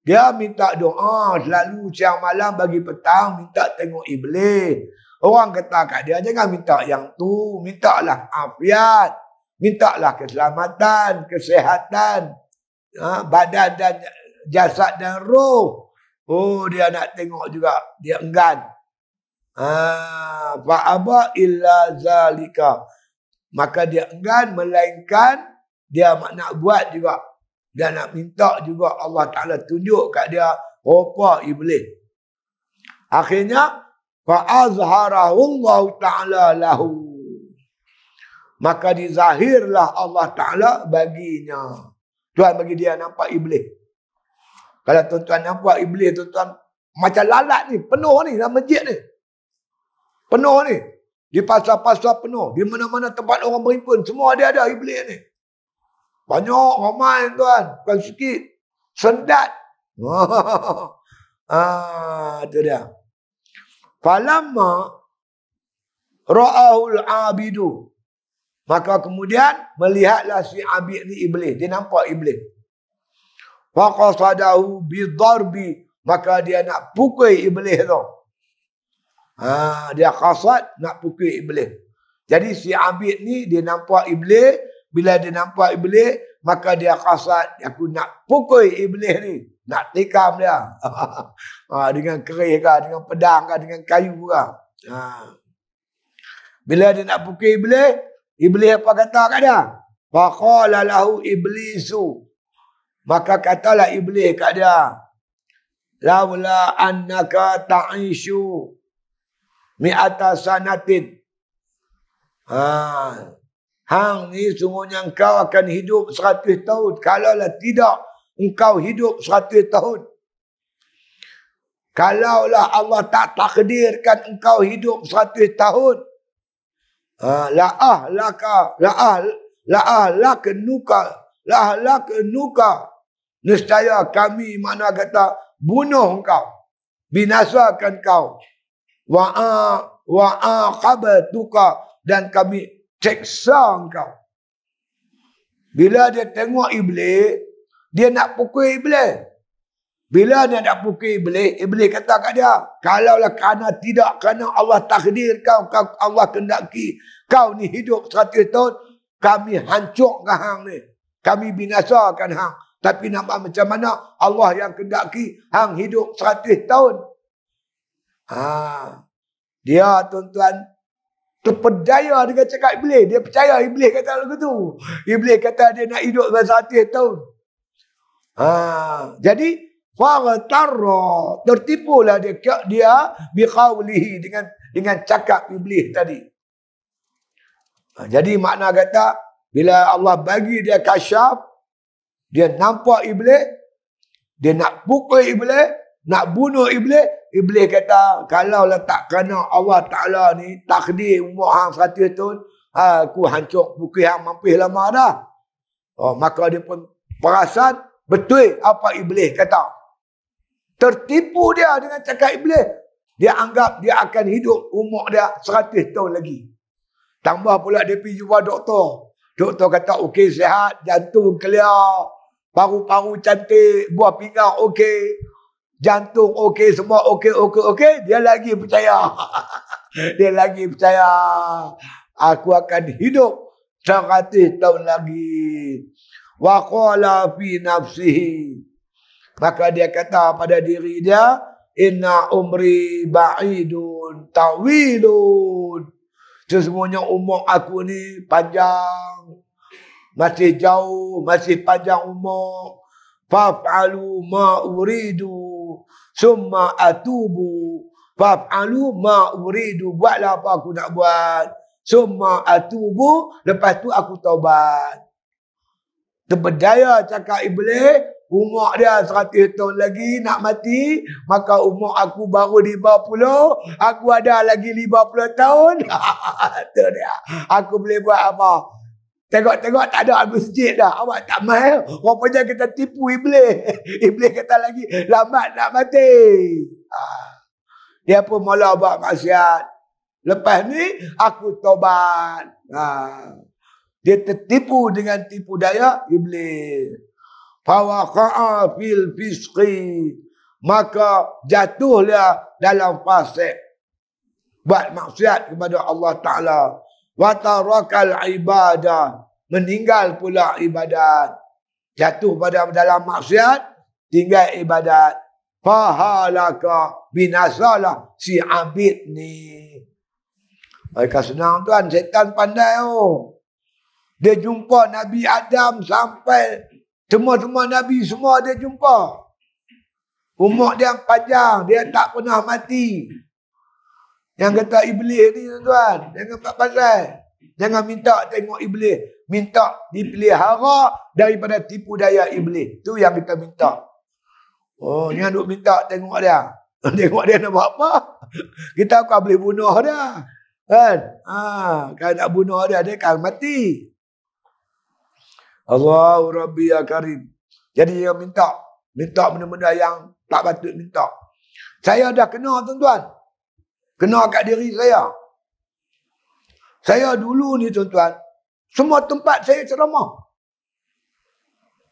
Dia minta doa selalu siang malam bagi petang, minta tengok iblis. Orang kata kat dia, jangan minta yang tu, mintalah afiat, mintalah keselamatan, kesihatan. Badan dan jasad dan roh. Oh, dia nak tengok juga. Dia enggan. Fa'aba illa zalika. Maka dia enggan, melainkan dia nak buat juga. Dia nak minta juga Allah Ta'ala tunjuk kat dia rupa iblis. Akhirnya, fa'azharahu Allah Ta'ala lahu. Maka dizahirlah Allah Ta'ala baginya. Tuhan bagi dia nampak iblis. Kalau tuan-tuan nampak iblis, tuan-tuan macam lalat ni, penuh ni dalam masjid ni. Penuh ni. Di pasar-pasar penuh. Di mana-mana tempat orang berhimpun, semua ada iblis ni. Banyak, ramai tuan. Bukan sikit. Sendat. Itu dia. Falamma ra'ahul abidu. Maka kemudian melihatlah si abid ni iblis. Dia nampak iblis. Faqasadahu bidarbi. Maka dia nak pukul iblis tu. Dia qasad nak pukul iblis. Jadi si abid ni dia nampak iblis. Bila dia nampak iblis, maka dia qasad. Aku nak pukul iblis ni. Nak tikam dia. Dengan kerih ke, dengan pedang ke, dengan kayu ke. Bila dia nak pukul iblis, iblis apa kata kat dia? Faqala lahu iblisu. Maka katalah iblis kat dia. Laula annaka ta'ishu mi'ata sanatin. Hang ni sungguhnya engkau akan hidup 100 tahun. Kalaulah tidak, engkau hidup 100 tahun. Kalaulah Allah tak takdirkan engkau hidup 100 tahun. La'ahlaknuka. Nescaya kami, makna kata bunuh engkau, binasakan kau. Wa'aqabatuka, dan kami seksa engkau. Bila dia tengok iblis, dia nak pukul iblis. Bila dia nak pukul iblis, iblis kata kat dia, kalaulah kerana Allah takdir kau, Allah kendaki kau ni hidup 100 tahun, kami hancurkan hang ni. Kami binasakan hang. Tapi nampak macam mana Allah yang kendaki hang hidup 100 tahun. Dia tuan-tuan terpedaya dengan cakap Iblis. Dia percaya Iblis kata lagu tu. Iblis kata dia nak hidup 100 tahun. Jadi fartarra, tertipulah dia biqaulihi dengan cakap Iblis tadi. Jadi makna kata bila Allah bagi dia kasyaf, dia nampak Iblis, dia nak pukul Iblis, nak bunuh Iblis. Iblis kata, kalau tak kerana Allah Ta'ala ni takdir umur hang 100 tahun, aku hancur pukul hang mampir lama dah. Maka dia pun perasan betul apa Iblis kata. Tertipu dia dengan cakap Iblis. Dia anggap dia akan hidup umur dia 100 tahun lagi. Tambah pula dia pergi jumpa doktor. Doktor kata okey, sihat, jantung clear, paru-paru cantik, buah pinggang okey, jantung okey, semua okey. Dia lagi percaya. Dia lagi percaya aku akan hidup 100 tahun lagi. Wa qala fi nafsihi, maka dia kata pada diri dia, inna umri ba'idun tawilun, sesungguhnya umur aku ni panjang, masih jauh, masih panjang umur. Faf'alu ma uridu summa atubu, faf'alu ma uridu, buatlah apa aku nak buat, summa atubu, lepas tu aku taubat. Terpedaya cakap Iblis, umur dia 100 tahun lagi nak mati, maka umur aku baru 50, aku ada lagi 50 tahun. Itu dia. Aku boleh buat apa? Tengok-tengok tak ada masjid dah. Awak tak main. Rupanya kita tipu Iblis. Iblis kata lagi, lambat nak mati. Dia pun mula buat maksiat. Lepas ni, aku tobat. Dia tertipu dengan tipu daya Iblis. Fawaqa'a fil fisqi, maka jatuhlah dalam fasik, buat maksiat kepada Allah Ta'ala. Wa tarakal ibadah, meninggal pula ibadat. Jatuh pada dalam maksiat, tinggal ibadat. Fahalaka, binasalah si abid ni. Mereka senang tuan, setan pandai Dia jumpa Nabi Adam sampai semua Nabi semua dia jumpa. Umur dia panjang, dia tak pernah mati. Yang kata Iblis ni tuan, jangan buat pasal. Jangan minta tengok Iblis. Minta dipelihara daripada tipu daya Iblis. Tu yang kita minta. Ni duk minta tengok dia. Tengok dia nak buat apa? Kita akan boleh bunuh dia. Kan? Kalau nak bunuh dia, dia akan mati. Allahu Rabbi ya Karim. Jadi dia minta benda-benda yang tak patut minta. Saya dah kena tuan-tuan. Kena kat diri saya. Saya dulu ni tuan-tuan, semua tempat saya ceramah.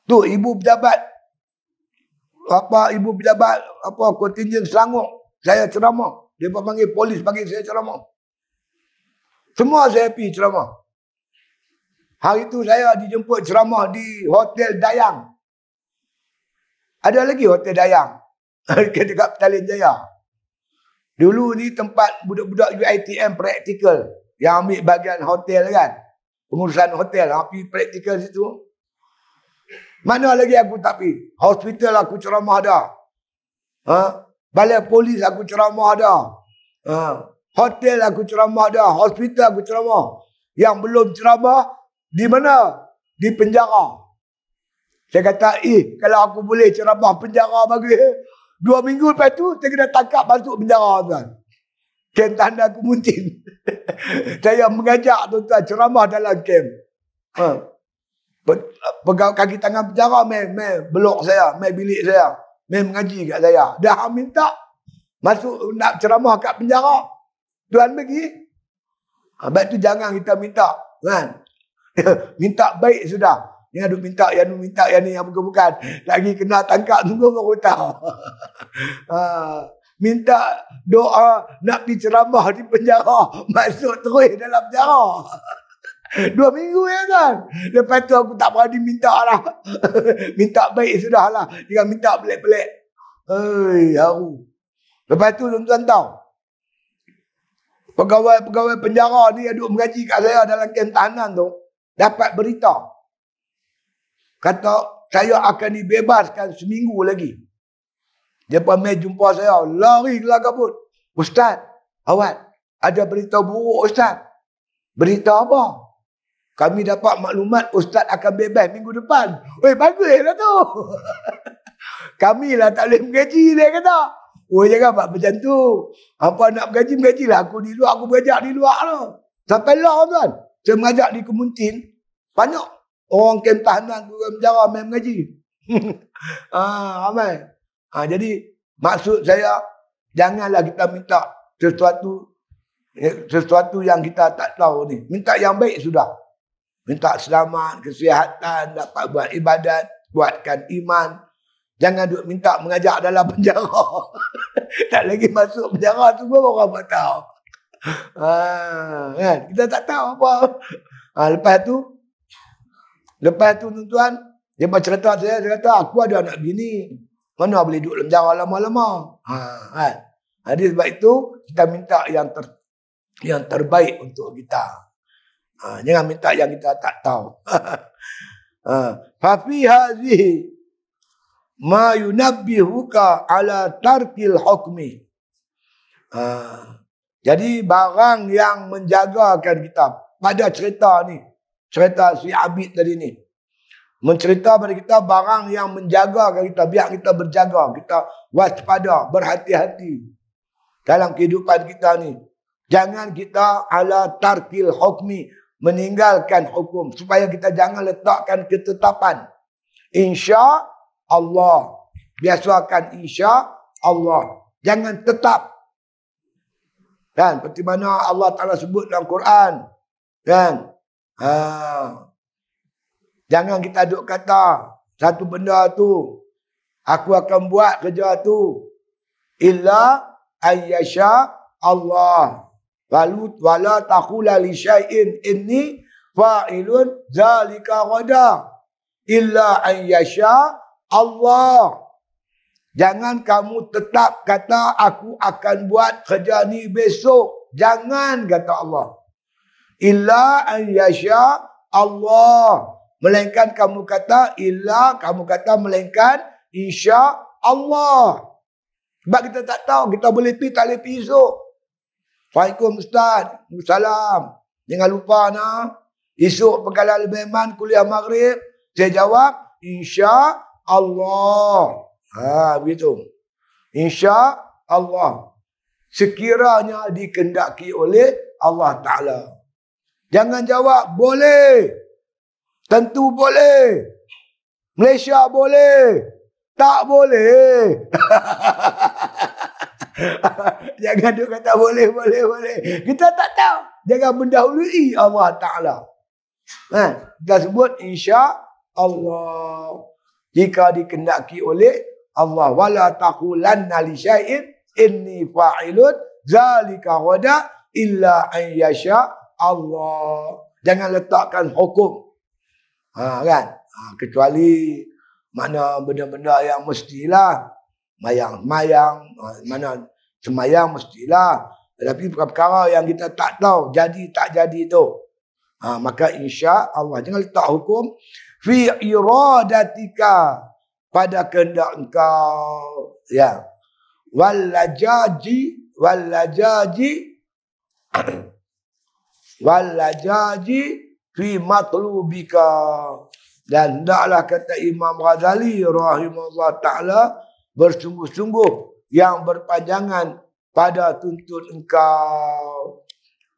Tu ibu pejabat kontingen Selangor, saya ceramah. Dia panggil polis bagi saya ceramah. Semua saya pergi ceramah. Hari tu saya dijemput ceramah di Hotel Dayang. Ada lagi Hotel Dayang dekat Petaling Jaya. Dulu ni tempat budak-budak UiTM praktikal yang ambil bahagian hotel kan. Pengurusan hotel, pergi praktikal situ. Mana lagi aku tak pergi? Hospital aku ceramah dah. Balai polis aku ceramah dah. Hotel aku ceramah dah. Hospital aku ceramah. Yang belum ceramah di mana? Di penjara. Saya kata, kalau aku boleh ceramah penjara bagi 2 minggu lepas tu, saya kena tangkap masuk penjara tuan. Kem tanda aku muntin. Saya mengajak tuan-tuan ceramah dalam kem. Pegang kaki tangan penjara, belok saya, bilik saya. Mengaji kat saya. Dah minta masuk nak ceramah kat penjara. Tuan bagi. Sebab tu jangan kita minta. Kan? Minta baik sudah. Yang ada minta yang ni, yang bukan. Lagi kena tangkap sungguh baru tahu. Minta doa nak pergi ceramah di penjara. Masuk terus dalam penjara. 2 minggu ya kan. Lepas tu aku tak berani minta lah. Minta baik sudah lah. Jangan minta pelik-pelik. Haru. Lepas tu tuan-tuan tahu. Pegawai-pegawai penjara ni yang duduk mengaji kat saya dalam kem tahanan tu, dapat berita. Kata, saya akan dibebaskan seminggu lagi. Dia pamai jumpa saya, lari ke kabut. Ustaz, awak ada berita buruk Ustaz. Berita apa? Kami dapat maklumat Ustaz akan bebas minggu depan. Weh, baguslah tu. Kami lah tak boleh mengaji, dia kata. Oh, jangan buat macam tu. Apa nak mengajilah. Aku di luar, aku belajar di luar tu. Sampai lah tuan. Saya mengajak di Kemuntin. Banyak orang kem tahanan, orang penjara main mengaji. Ramai. Jadi, maksud saya, janganlah kita minta sesuatu yang kita tak tahu ni. Minta yang baik sudah. Minta selamat, kesihatan, dapat buat ibadat, buatkan iman. Jangan duk minta mengajak dalam penjara. Tak lagi masuk penjara tu pun orang tak tahu. Kan? Kita tak tahu apa. Lepas tu tuan-tuan, dia bercerita saya kata, aku ada anak bini. Mana boleh duduk dalam penjara lama-lama. Kan? Jadi sebab itu, kita minta yang terbaik untuk kita. Jangan minta yang kita tak tahu. Fa fi hadhihi ma yunabbihuka ala tarkil hukmi. Jadi barang yang menjagakan kita pada cerita ni, cerita si Abid tadi ni, mencerita pada kita barang yang menjagakan kita, biar kita berjaga, kita waspada, berhati-hati dalam kehidupan kita ni. Jangan kita ala tarkil hukmi, meninggalkan hukum, supaya kita jangan letakkan ketetapan. Insya Allah. Biasakan insya Allah. Jangan tetap. Kan? Seperti mana Allah Ta'ala sebut dalam Quran. Kan? Jangan kita duk kata satu benda tu, aku akan buat kerja tu illa ayyasha Allah. Wala taqula li syai'in inni fa'ilun zalika ghada illa ayyasha Allah. Jangan kamu tetap kata aku akan buat kerja ni besok. Jangan kata Allah. Illa ayyasha Allah. Melainkan kamu kata melainkan insya Allah. Sebab kita tak tahu, kita boleh pergi tak boleh pergi esok. Assalamualaikum Ustaz. Salam. Jangan lupa nak. Esok penggalan Lebanon kuliah maghrib. Saya jawab, insya Allah. Begitu. Insya Allah. Sekiranya dikehendaki oleh Allah Ta'ala. Jangan jawab, boleh. Tentu boleh. Malaysia boleh. Tak boleh. Jangan dia kata boleh. Kita tak tahu. Jangan mendahului Allah Ta'ala. Kita sebut insya Allah. Jika dikehendaki oleh Allah. Wala taqulanna li syai'in inni fa'ilun zalika ghada illa an yasha Allah. Jangan letakkan hukum. Kan? Kecuali mana benda-benda yang mestilah. Mayang, mana semayang mestilah. Tetapi perkara yang kita tak tahu, jadi tak jadi tu. Maka insya Allah. Jangan letak hukum. Fi iradatika. Pada kehendak engkau. Ya. Wallajaji fi matlubika. Dan hendaklah kata Imam Ghazali rahimahullah ta'ala bersungguh-sungguh yang berpanjangan pada tuntut engkau.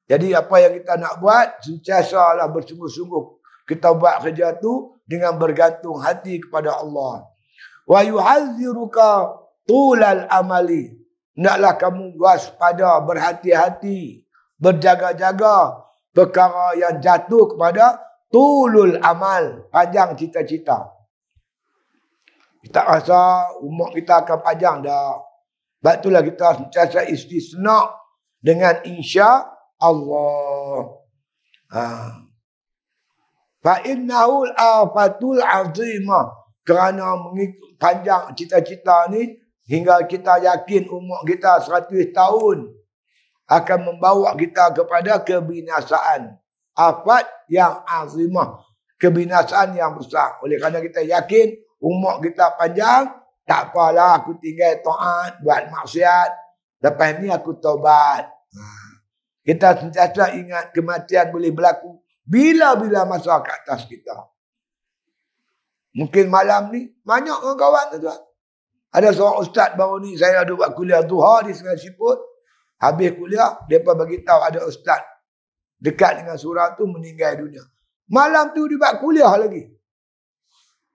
Jadi apa yang kita nak buat, sentiasalah bersungguh-sungguh. Kita buat kerja tu dengan bergantung hati kepada Allah. Wa yuhazziruka tulal amali. Hendaklah kamu waspada, berhati-hati, berjaga-jaga perkara yang jatuh kepada tulul amal, panjang cita-cita. Kita rasa umur kita akan panjang dah. Sebab itulah kita sentiasa istisna dengan insya Allah. Fa innahu al-afatul azimah. Kerana panjang cita-cita ni hingga kita yakin umur kita 100 tahun. akan membawa kita kepada kebinasaan. Afat yang azimah. Kebinasaan yang besar. Oleh kerana kita yakin umur kita panjang, tak apalah aku tinggal taat, buat maksiat. Lepas ni aku taubat. Kita sentiasa ingat kematian boleh berlaku bila-bila masa ke atas kita. Mungkin malam ni, banyak kawan-kawan tu. Ada seorang ustaz baru ni, saya ada buat kuliah duha di Sungai Siput. Habis kuliah, mereka beritahu ada ustaz dekat dengan surau tu meninggal dunia. Malam tu dia buat kuliah lagi.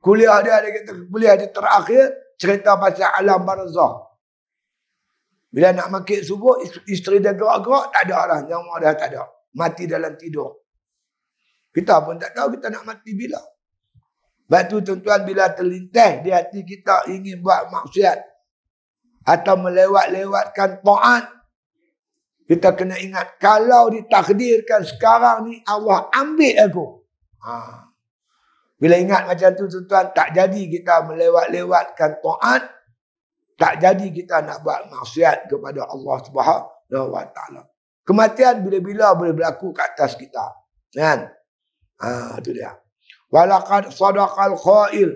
Kuliah dia kata, kuliah dia terakhir, cerita pasal alam barzah. Bila nak makit subuh, isteri dia gerak-gerak, tak ada orang. Nyawa dah tak ada. Mati dalam tidur. Kita pun tak tahu kita nak mati bila. Sebab tu tuan-tuan, bila terlintas di hati kita ingin buat maksiat atau melewat-lewatkan taat, kita kena ingat, kalau ditakdirkan sekarang ni Allah ambil aku. Bila ingat macam tu tuan-tuan, tak jadi kita melewat-lewatkan taat, tak jadi kita nak buat maksiat kepada Allah Subhanahu wa taala. Kematian bila-bila boleh berlaku ke atas kita. Kan? Itu dia. Walaqad sadaqal qail.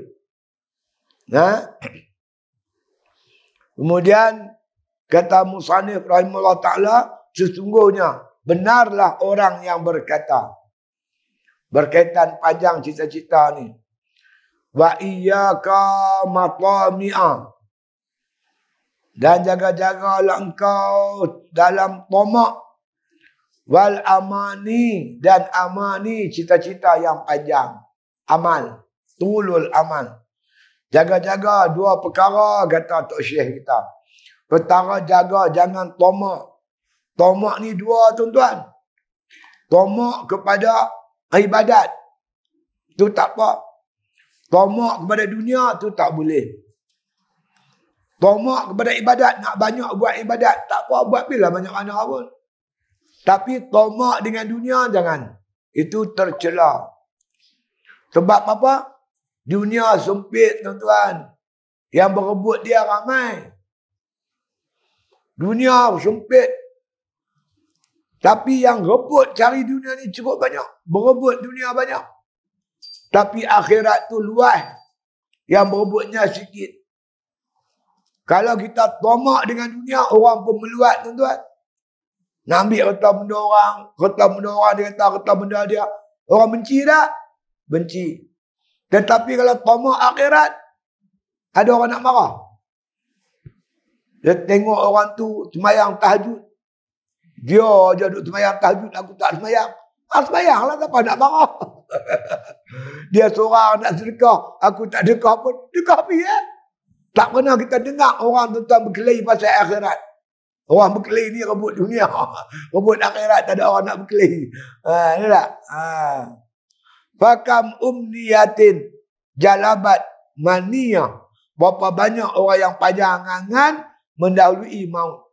Kemudian kata musannif rahimahullah taala, sesungguhnya benarlah orang yang berkata, berkaitan panjang cita-cita ni, wa iyyaka matami'a, dan jaga-jagalah engkau dalam tamak, wal amani, dan amani, cita-cita yang panjang, amal, tulul amal. Jaga-jaga dua perkara, kata Tok Syekh kita. Pertama, jaga jangan tamak. Tamak ni dua tuan-tuan. Tamak kepada ibadat, tu tak apa. Tamak kepada dunia, tu tak boleh. Tamak kepada ibadat, nak banyak buat ibadat, tak apa, buat bila banyak mana pun. Tapi tamak dengan dunia, jangan. Itu tercela. Sebab apa? Dunia sempit, tuan-tuan. Yang berebut dia ramai. Dunia sempit. Tapi yang rebut cari dunia ni cukup banyak. Berebut dunia banyak. Tapi akhirat tu luas. Yang berebutnya sikit. Kalau kita tamak dengan dunia, orang pun meluat, tuan-tuan. Nak ambil kerta benda orang dia kata kerta benda dia. Orang benci tak? Benci. Tetapi kalau tamak akhirat, ada orang nak marah. Dia tengok orang tu semayang tahajud. Dia je duduk semayang tahajud, aku tak semayang. Semayang lah, siapa nak marah? Dia seorang nak sedekah, aku tak sedekah pun. Sedekah apa ya? Tak pernah kita dengar orang tuan-tuan berkelahi pasal akhirat. Orang berkelahi ni rebut dunia. Rebut akhirat, tak ada orang nak berkelahi. Ini tak? Fakam umniyatin jalabat maniyah. Berapa banyak orang yang panjang angan mendahului maut.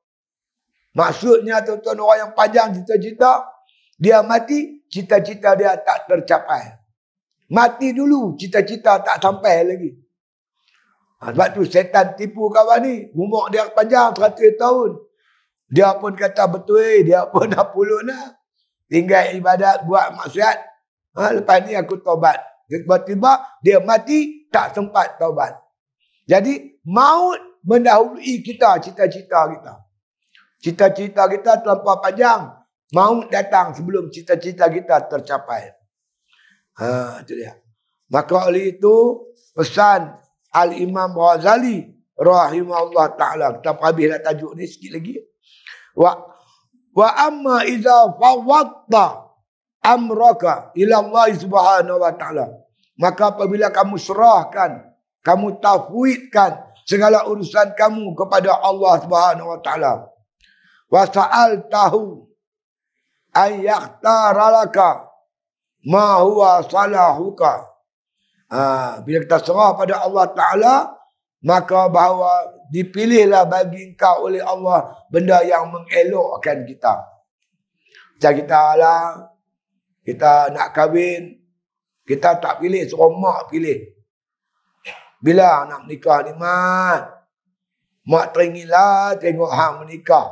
Maksudnya tuan-tuan, orang yang panjang cita-cita, dia mati, cita-cita dia tak tercapai. Mati dulu, cita-cita tak sampai lagi. Sebab tu setan tipu kawan ni. Umur dia panjang 100 tahun. Dia pun kata betul, dia pun dah puluh nak. Tinggal ibadat, buat maksiat. Lepas ni aku taubat. Tiba-tiba dia mati, tak sempat taubat. Jadi maut mendahului kita, cita-cita kita. Cita-cita kita terlampau panjang. Maut datang sebelum cita-cita kita tercapai. Itu dia. Maka oleh itu, pesan Al-Imam Ghazali rahimahullah ta'ala. Kita habislah tajuk ni sikit lagi. Wa amma idza fawwadta amraka ila Allah subhanahu wa ta'ala. Maka apabila kamu serahkan, kamu tafwidkan segala urusan kamu kepada Allah subhanahu wa ta'ala. Wa sa'altahu an yakhtaralaka ma huwa salahuka. Bila kita serah pada Allah Ta'ala, maka bahawa dipilihlah bagi engkau oleh Allah benda yang mengelokkan kita. Macam kita lah, kita nak kahwin, kita tak pilih, suruh mak pilih. Bila nak menikah ni, mak? Mak teringinlah tengok hang menikah.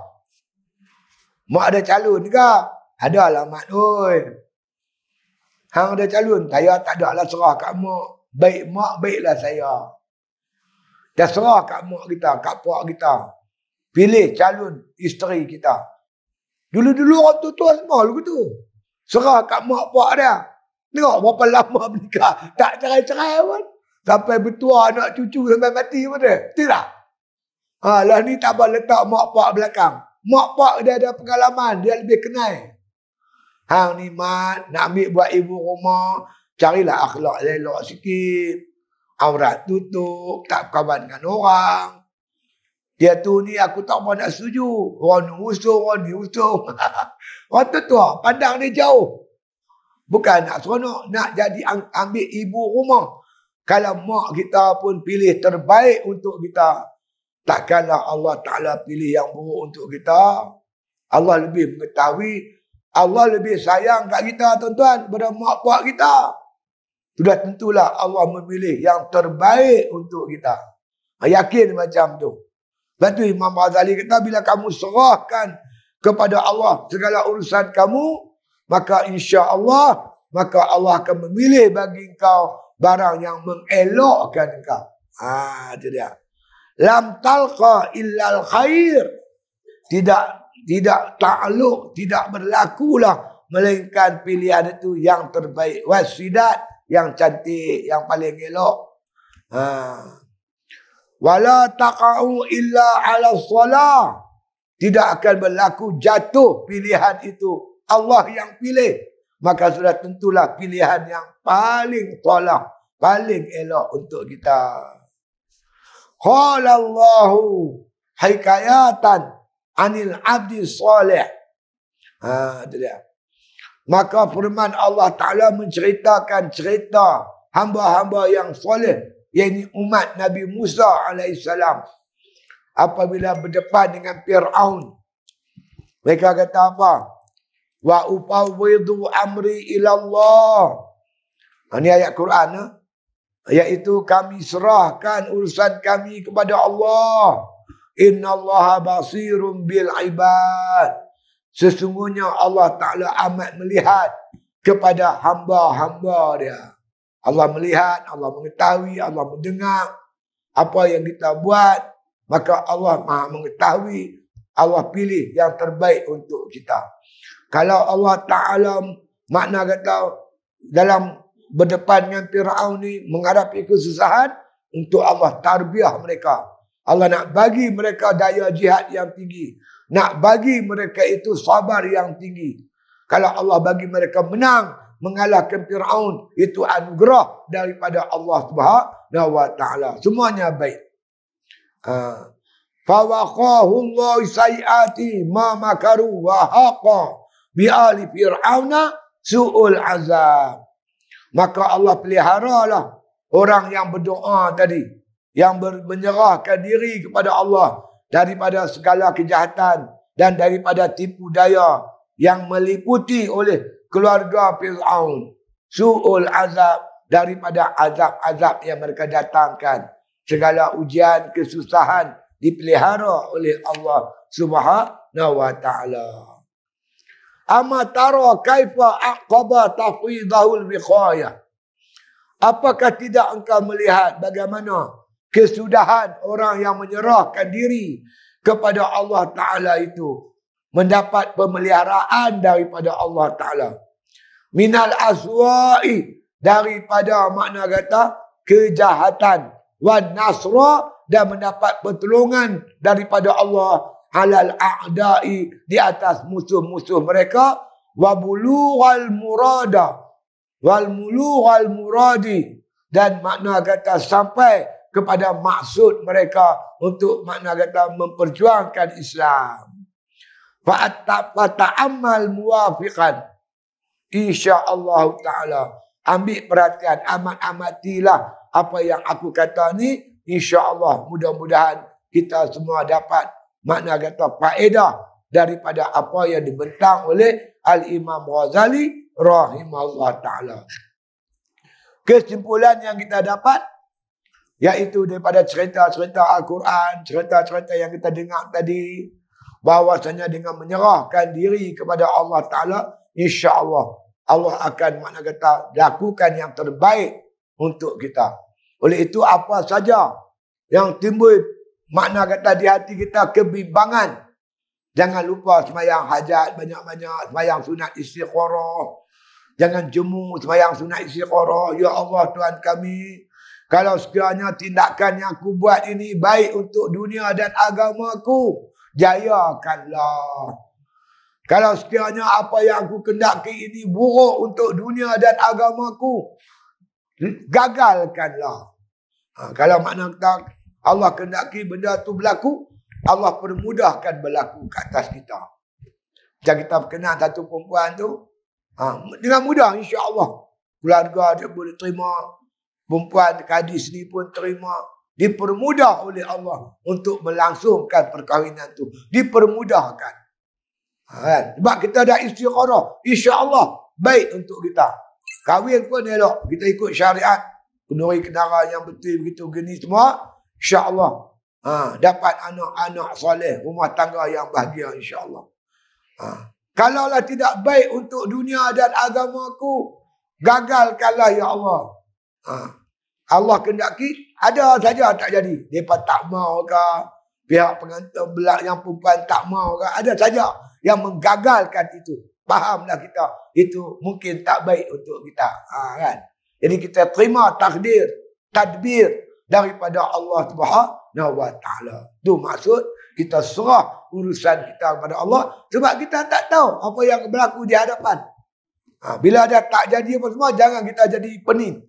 Mak ada calon ke? Ada lah mak oi. Hang ada calon, saya tak ada lah serah kat mak. Baik mak, baiklah saya. Dah serah kat mak kita, kat pak kita. Pilih calon isteri kita. Dulu-dulu orang tua semua lagu tu. Serah kat mak pak dia. Tengok berapa lama menikah. Tak cerai-cerai pun. Sampai bertua anak cucu sampai mati pun dia. Tidak. Lah ni tak boleh letak mak pak belakang. Mak pak dia ada pengalaman. Dia lebih kenal. Hang ni mat, nak ambil buat ibu rumah. Carilah akhlak elok sikit. Aurat tutup. Tak berkawan dengan orang. Dia tu ni aku tak mau nak setuju. Orang ni usung, orang ni usung. Orang tu tua, pandang dia jauh. Bukan nak seronok, nak jadi ambil ibu rumah. Kalau mak kita pun pilih terbaik untuk kita, takkanlah Allah Ta'ala pilih yang buruk untuk kita. Allah lebih mengetahui, Allah lebih sayang kat kita tuan-tuan daripada mak pak kita. Sudah tentulah Allah memilih yang terbaik untuk kita. Yakin macam tu. Lepas tu Imam Ghazali kata, bila kamu serahkan kepada Allah segala urusan kamu, maka insya Allah, maka Allah akan memilih bagi engkau barang yang mengelokkan engkau. Itu dia. Lam talqa illal khair. Tidak ta'aluk, tidak berlakulah melainkan pilihan itu yang terbaik. Wasidat, yang cantik, yang paling elok. Wala taqa'u illa ala salah. Tidak akan berlaku jatuh pilihan itu. Allah yang pilih. Maka sudah tentulah pilihan yang paling salah, paling elok untuk kita. Qala Allahu hikayatan anil abdi salih. Itu dia. Maka firman Allah Ta'ala menceritakan cerita hamba-hamba yang soleh, yakni umat Nabi Musa alaihissalam. Apabila berdepan dengan Fir'aun, mereka kata apa? Wa ufawwidu amri ilallah. Ini ayat Quran. Iaitu kami serahkan urusan kami kepada Allah. Innallaha basirun bil ibad. Sesungguhnya Allah Ta'ala amat melihat kepada hamba-hamba dia. Allah melihat, Allah mengetahui, Allah mendengar apa yang kita buat. Maka Allah maha mengetahui. Allah pilih yang terbaik untuk kita. Kalau Allah Ta'ala makna kata dalam berdepan dengan Fir'aun ni menghadapi kesusahan, untuk Allah tarbiyah mereka. Allah nak bagi mereka daya jihad yang tinggi. Nak bagi mereka itu sabar yang tinggi. Kalau Allah bagi mereka menang, mengalahkan Fir'aun, itu anugerah daripada Allah Subhanahu wa Ta'ala. Semuanya baik. Fawaqahu Allah sayyati ma makaru wa haqa bi'ali Fir'auna su'ul azab. Maka Allah peliharalah orang yang berdoa tadi, yang menyerahkan diri kepada Allah daripada segala kejahatan dan daripada tipu daya yang meliputi oleh keluarga Fir'aun. Su'ul azab, daripada azab-azab yang mereka datangkan. Segala ujian, kesusahan dipelihara oleh Allah Subhanahu wa Ta'ala. Amma tara kaifa aqaba tafwidahul bikhayah. Apakah tidak engkau melihat bagaimana kesudahan orang yang menyerahkan diri kepada Allah Ta'ala itu mendapat pemeliharaan daripada Allah Ta'ala. Minal aswa'i, daripada makna kata kejahatan. Wan nasra, dan mendapat pertolongan daripada Allah alal a'da'i, di atas musuh-musuh mereka. Wa bulughal murada, wal mulughal muradi, dan makna kata sampai kepada maksud mereka untuk makna kata memperjuangkan Islam. Fata'ammal muwafiqan, insya-Allah Ta'ala, ambil perhatian, amatilah apa yang aku kata ni. Insya-Allah mudah-mudahan kita semua dapat makna kata faedah daripada apa yang dibentang oleh Al-Imam Ghazali rahimahullah ta'ala. Kesimpulan yang kita dapat, iaitu daripada cerita-cerita Al-Quran, cerita-cerita yang kita dengar tadi, bahwasanya dengan menyerahkan diri kepada Allah Ta'ala, insya-Allah Allah akan makna kata lakukan yang terbaik untuk kita. Oleh itu apa saja yang timbul makna kata di hati kita kebimbangan, jangan lupa sembahyang hajat banyak-banyak, sembahyang sunat istikharah. Jangan jemu sembahyang sunat istikharah. Ya Allah Tuhan kami, kalau sekiranya tindakan yang aku buat ini baik untuk dunia dan agamaku, jayakanlah. Kalau sekiranya apa yang aku kendaki ini buruk untuk dunia dan agamaku, gagalkanlah. Kalau makna kata Allah kendaki benda tu berlaku, Allah permudahkan berlaku ke atas kita. Macam kita berkenan satu perempuan tu, dengan mudah insya-Allah keluarga dia boleh terima, perempuan kadis ni pun terima, dipermudah oleh Allah untuk melangsungkan perkahwinan tu, dipermudahkan. Kan? Sebab kita dah istikharah, insya-Allah baik untuk kita. Kahwin pun elok, kita ikut syariat, kenduri kenara yang betul begitu gini semua, insya-Allah dapat anak-anak soleh, rumah tangga yang bahagia insya-Allah. Kalaulah tidak baik untuk dunia dan agamaku, gagalkanlah ya Allah. Allah kendaki ada saja tak jadi. Depa tak mau ke, pihak pengantin belak yang perempuan tak mau ke, ada saja yang menggagalkan itu. Fahamlah kita, itu mungkin tak baik untuk kita. Kan? Jadi kita terima takdir, tadbir daripada Allah Subhanahu wa Ta'ala. Itu maksud kita serah urusan kita kepada Allah, sebab kita tak tahu apa yang berlaku di hadapan. Bila ada tak jadi apa semua, jangan kita jadi pening.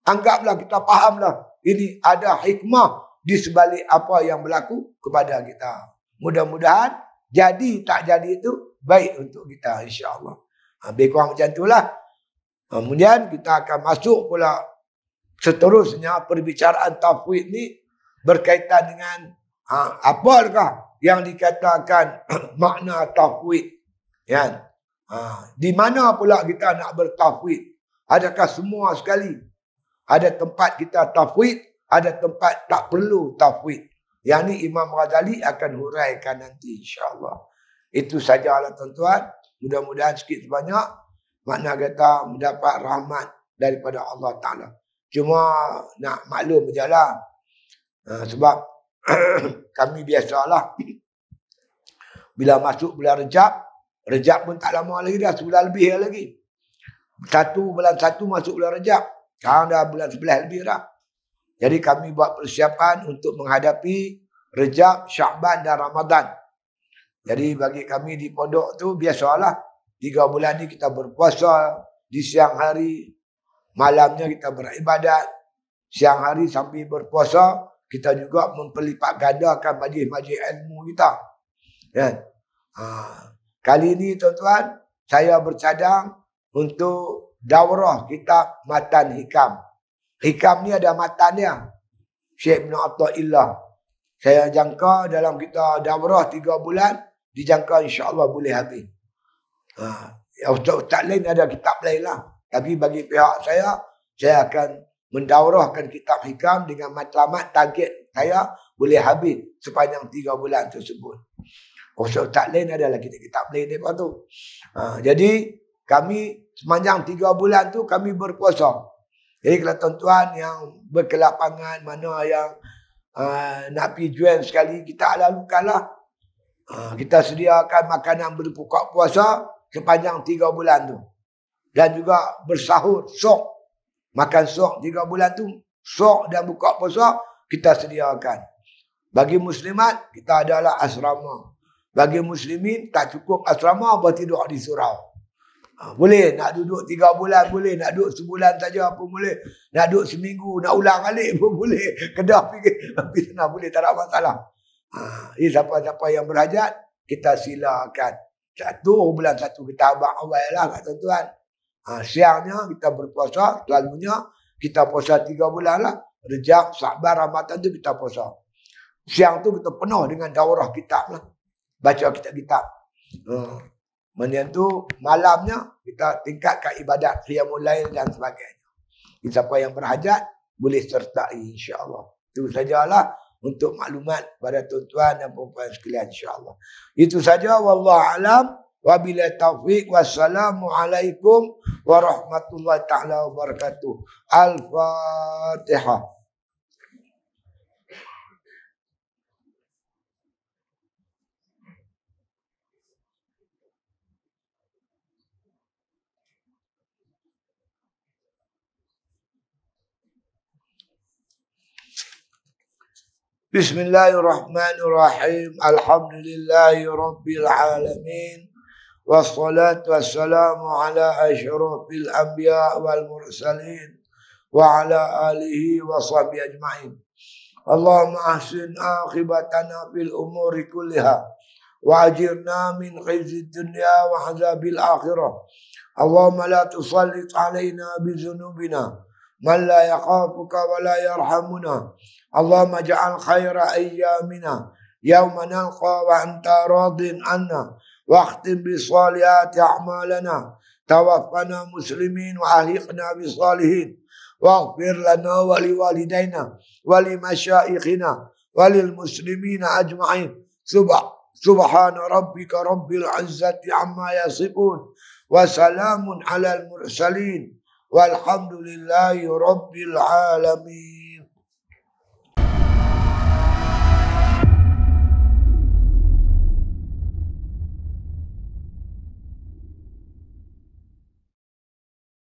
Anggaplah kita fahamlah ini ada hikmah di sebalik apa yang berlaku kepada kita. Mudah-mudahan jadi tak jadi itu baik untuk kita insya-Allah. Lebih kurang macam itulah. Kemudian kita akan masuk pula seterusnya perbicaraan tafwid ni berkaitan dengan apakah yang dikatakan makna tafwid. Ya. Di mana pula kita nak bertafwid? Adakah semua sekali? Ada tempat kita tafwid, ada tempat tak perlu tafwid. Yang ni Imam Ghazali akan huraikan nanti insya-Allah. Itu sajalah tuan-tuan. Mudah-mudahan sikit sebanyak makna kata mendapat rahmat daripada Allah Ta'ala. Cuma nak maklum je lah. Sebab kami biasalah bila masuk bulan Rejab pun tak lama lagi dah, sebulan lebih lagi. Bulan 1 masuk bulan Rejab. Sekarang dah bulan 11 lebih dah. Jadi kami buat persiapan untuk menghadapi Rejab, Syakban dan Ramadan. Jadi bagi kami di pondok tu biasalah 3 bulan ni kita berpuasa di siang hari, malamnya kita beribadat. Siang hari sambil berpuasa, kita juga memperlipat gandakan majlis-majlis ilmu kita. Kan? Kali ini tuan-tuan, saya bercadang untuk daurah kitab Matan Hikam. Hikam ni ada matan dia. Syekh Ibn Atha'illah. Saya jangka dalam kita daurah 3 bulan, dijangka insya-Allah boleh habis. Ustaz lain ada kitab lain lah. Tapi bagi pihak saya akan mendaurahkan kitab Hikam dengan matlamat target saya boleh habis sepanjang 3 bulan tersebut. Ustaz lain adalah kitab lain lepas tu. Jadi kami sepanjang 3 bulan tu kami berpuasa. Jadi kalau tuan-tuan yang berkelapangan, mana yang nak pergi jual sekali, kita lalukanlah. Kita sediakan makanan berbuka puasa sepanjang 3 bulan tu. Dan juga bersahur, sok. Makan sok 3 bulan tu, sok dan buka puasa kita sediakan. Bagi muslimat, kita adalah asrama. Bagi muslimin, tak cukup asrama, bertidur di surau. Boleh nak duduk 3 bulan, boleh nak duduk sebulan saja pun boleh. Nak duduk seminggu, nak ulang alik pun boleh. Kedah pergi sana boleh, tak ada masalah. Ini siapa-siapa yang berhajat, kita silakan. 1 bulan 1 kita abang awal lah kat tuan-tuan. Siangnya kita berpuasa, selalunya kita puasa 3 bulan lah. Rejab, Syakban, Ramadan tu kita puasa. Siang tu kita penuh dengan daurah kitab lah. Baca kitab-kitab. Kemudian tu malamnya kita tingkatkan ibadat qiyamul lail dan sebagainya. Siapa yang berhajat boleh sertai insya-Allah. Itu sajalah untuk maklumat pada tuan-tuan dan puan-puan sekalian insya-Allah. Itu saja, wallahu alam. Wabillahi taufiq. Wassalamualaikum warahmatullahi taala wabarakatuh. Al-Fatihah. Bismillahirrahmanirrahim. Alhamdulillahi rabbil alamin. Wassalatu wassalamu ala asyrafil anbiya wal mursalin wa ala alihi wa sahbihi ajma'in. Allahumma ahsin akhibatana fil umuri kulliha wa ajirna min khizyid dunya wa azabil akhirah. Allahumma la tusallit alaina bi dhunubina man la yakhafuka wa la yarhamuna. Allahumma ja'al khaira ayyamina yawma nalqa wa anta radin anna واختم بصالحات أعمالنا توفنا مسلمين وألحقنا بالصالحين واغفر لنا ولوالدينا ولمشايخنا وللمسلمين أجمعين سبحان ربك رب العزة عما يصفون وسلام على المرسلين والحمد لله رب العالمين.